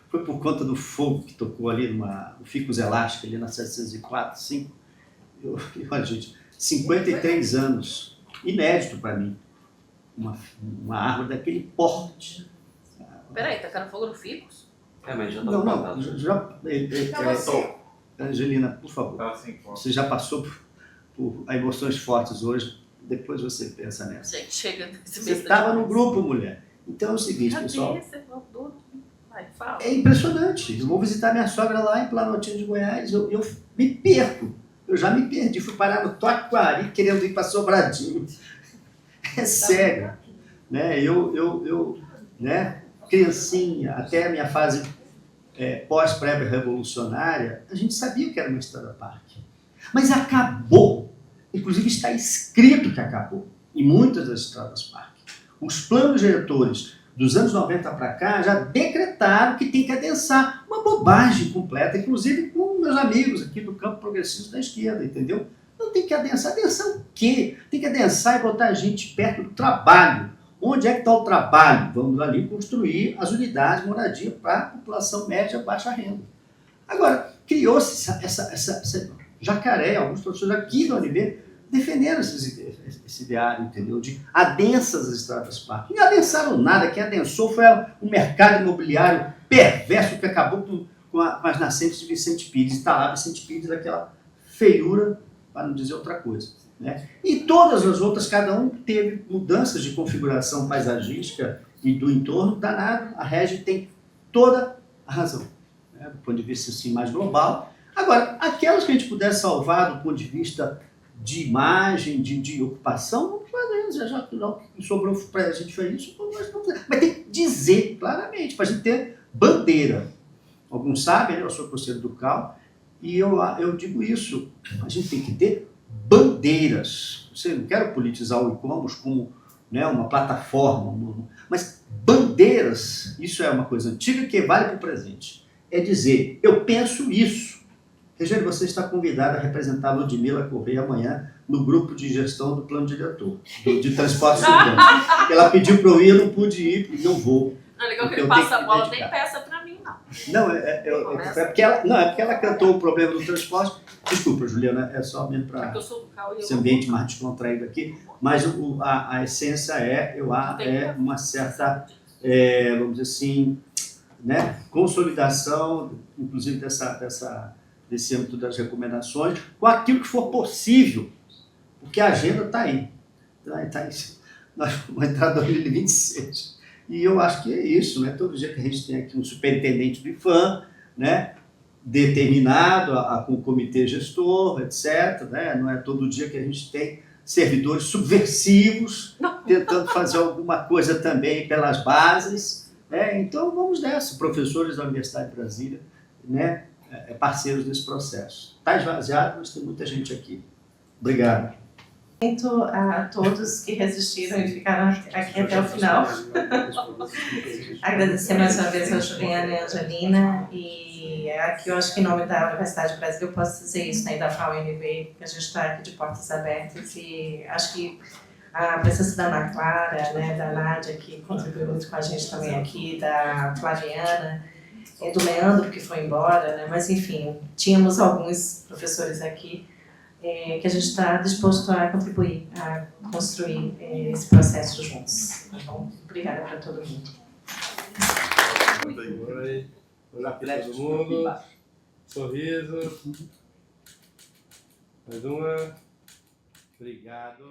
foi por conta do fogo que tocou ali no Ficus Elástica, ali na 704, 5. Olha, gente, 53 anos, inédito para mim, uma árvore daquele porte. Peraí, tacaram fogo no Ficus? Mas já Angelina, por favor, você já passou por emoções fortes hoje, depois você pensa nessa. Gente, chega. Você estava no grupo, mulher. Então é o seguinte, pessoal. Vai, fala. É impressionante. Eu vou visitar minha sogra lá em Planaltina de Goiás, eu me perco. Eu já me perdi, fui parar no Taquari querendo ir para Sobradinho. É sério. Né? Eu criancinha, até a minha fase pós-pré-revolucionária, a gente sabia que era uma estrada parque. Mas acabou. Inclusive está escrito que acabou em muitas das estradas parque. Os planos diretores dos anos 90 para cá já decretaram que tem que adensar. Uma bobagem completa, inclusive com meus amigos aqui do campo progressista da esquerda, entendeu? Não tem que adensar. Adensar o quê? Tem que adensar e botar a gente perto do trabalho. Onde é que está o trabalho? Vamos ali construir as unidades de moradia para a população média baixa renda. Agora, criou-se essa jacaré, alguns professores aqui da UNB defenderam esse ideário, entendeu? De adensas as estradas parque. Não adensaram nada, quem adensou foi o mercado imobiliário perverso que acabou com as nascentes de Vicente Pires. Está lá Vicente Pires, aquela feiura, para não dizer outra coisa. Né? E todas as outras, cada um teve mudanças de configuração paisagística e do entorno danado. A Regi tem toda a razão, né? Do ponto de vista assim, mais global. Agora, aquelas que a gente puder salvar do ponto de vista de imagem, de ocupação, vamos fazer. Já sobrou para a gente fazer isso, mas tem que dizer claramente, para a gente ter bandeira. Alguns sabem, né? Eu sou conselheiro do CAL, e eu digo isso, a gente tem que ter bandeiras. Eu não quero politizar o e-commerce como, né, uma plataforma, mas bandeiras, isso é uma coisa antiga que vale para o presente. É dizer, eu penso isso. Regiane, você está convidada a representar a Ludmila Correia amanhã no grupo de gestão do plano diretor, de transporte urbano. Ela pediu para eu ir, eu não pude ir, e não vou. Não é legal que ele passa a bola, nem peça para mim, não. Não, é porque ela cantou o problema do transporte. Desculpa, Juliana, é só mesmo para esse ambiente mais descontraído aqui. Mas a essência é uma certa, vamos dizer assim, né, consolidação, inclusive desse âmbito das recomendações, com aquilo que for possível, porque a agenda está aí. Nós vamos entrar em 2026. E eu acho que é isso, né? Todo dia que a gente tem aqui um superintendente do IFAM, né, determinado com o comitê gestor, etc. Né? Não é todo dia que a gente tem servidores subversivos tentando fazer alguma coisa também pelas bases. Né? Então vamos nessa, professores da Universidade de Brasília, né, parceiros desse processo. Está esvaziado, mas tem muita gente aqui. Obrigado. Muito a todos que resistiram e ficaram aqui até o final. Agradecer mais uma vez a Juliana e a Angelina. E aqui eu acho que em nome da Universidade de Brasília eu posso dizer isso, né, e da FAUNB, que a gente está aqui de portas abertas. E acho que a presença da Ana Clara, né, da Nádia, que contribuiu muito com a gente também aqui, da Flaviana, do Leandro, que foi embora, né, mas enfim, tínhamos alguns professores aqui. que a gente está disposto a contribuir, a construir esse processo juntos. Tá bom? Obrigada para todo mundo. Oi. Olá para todo mundo. Sorriso. Mais uma. Obrigado.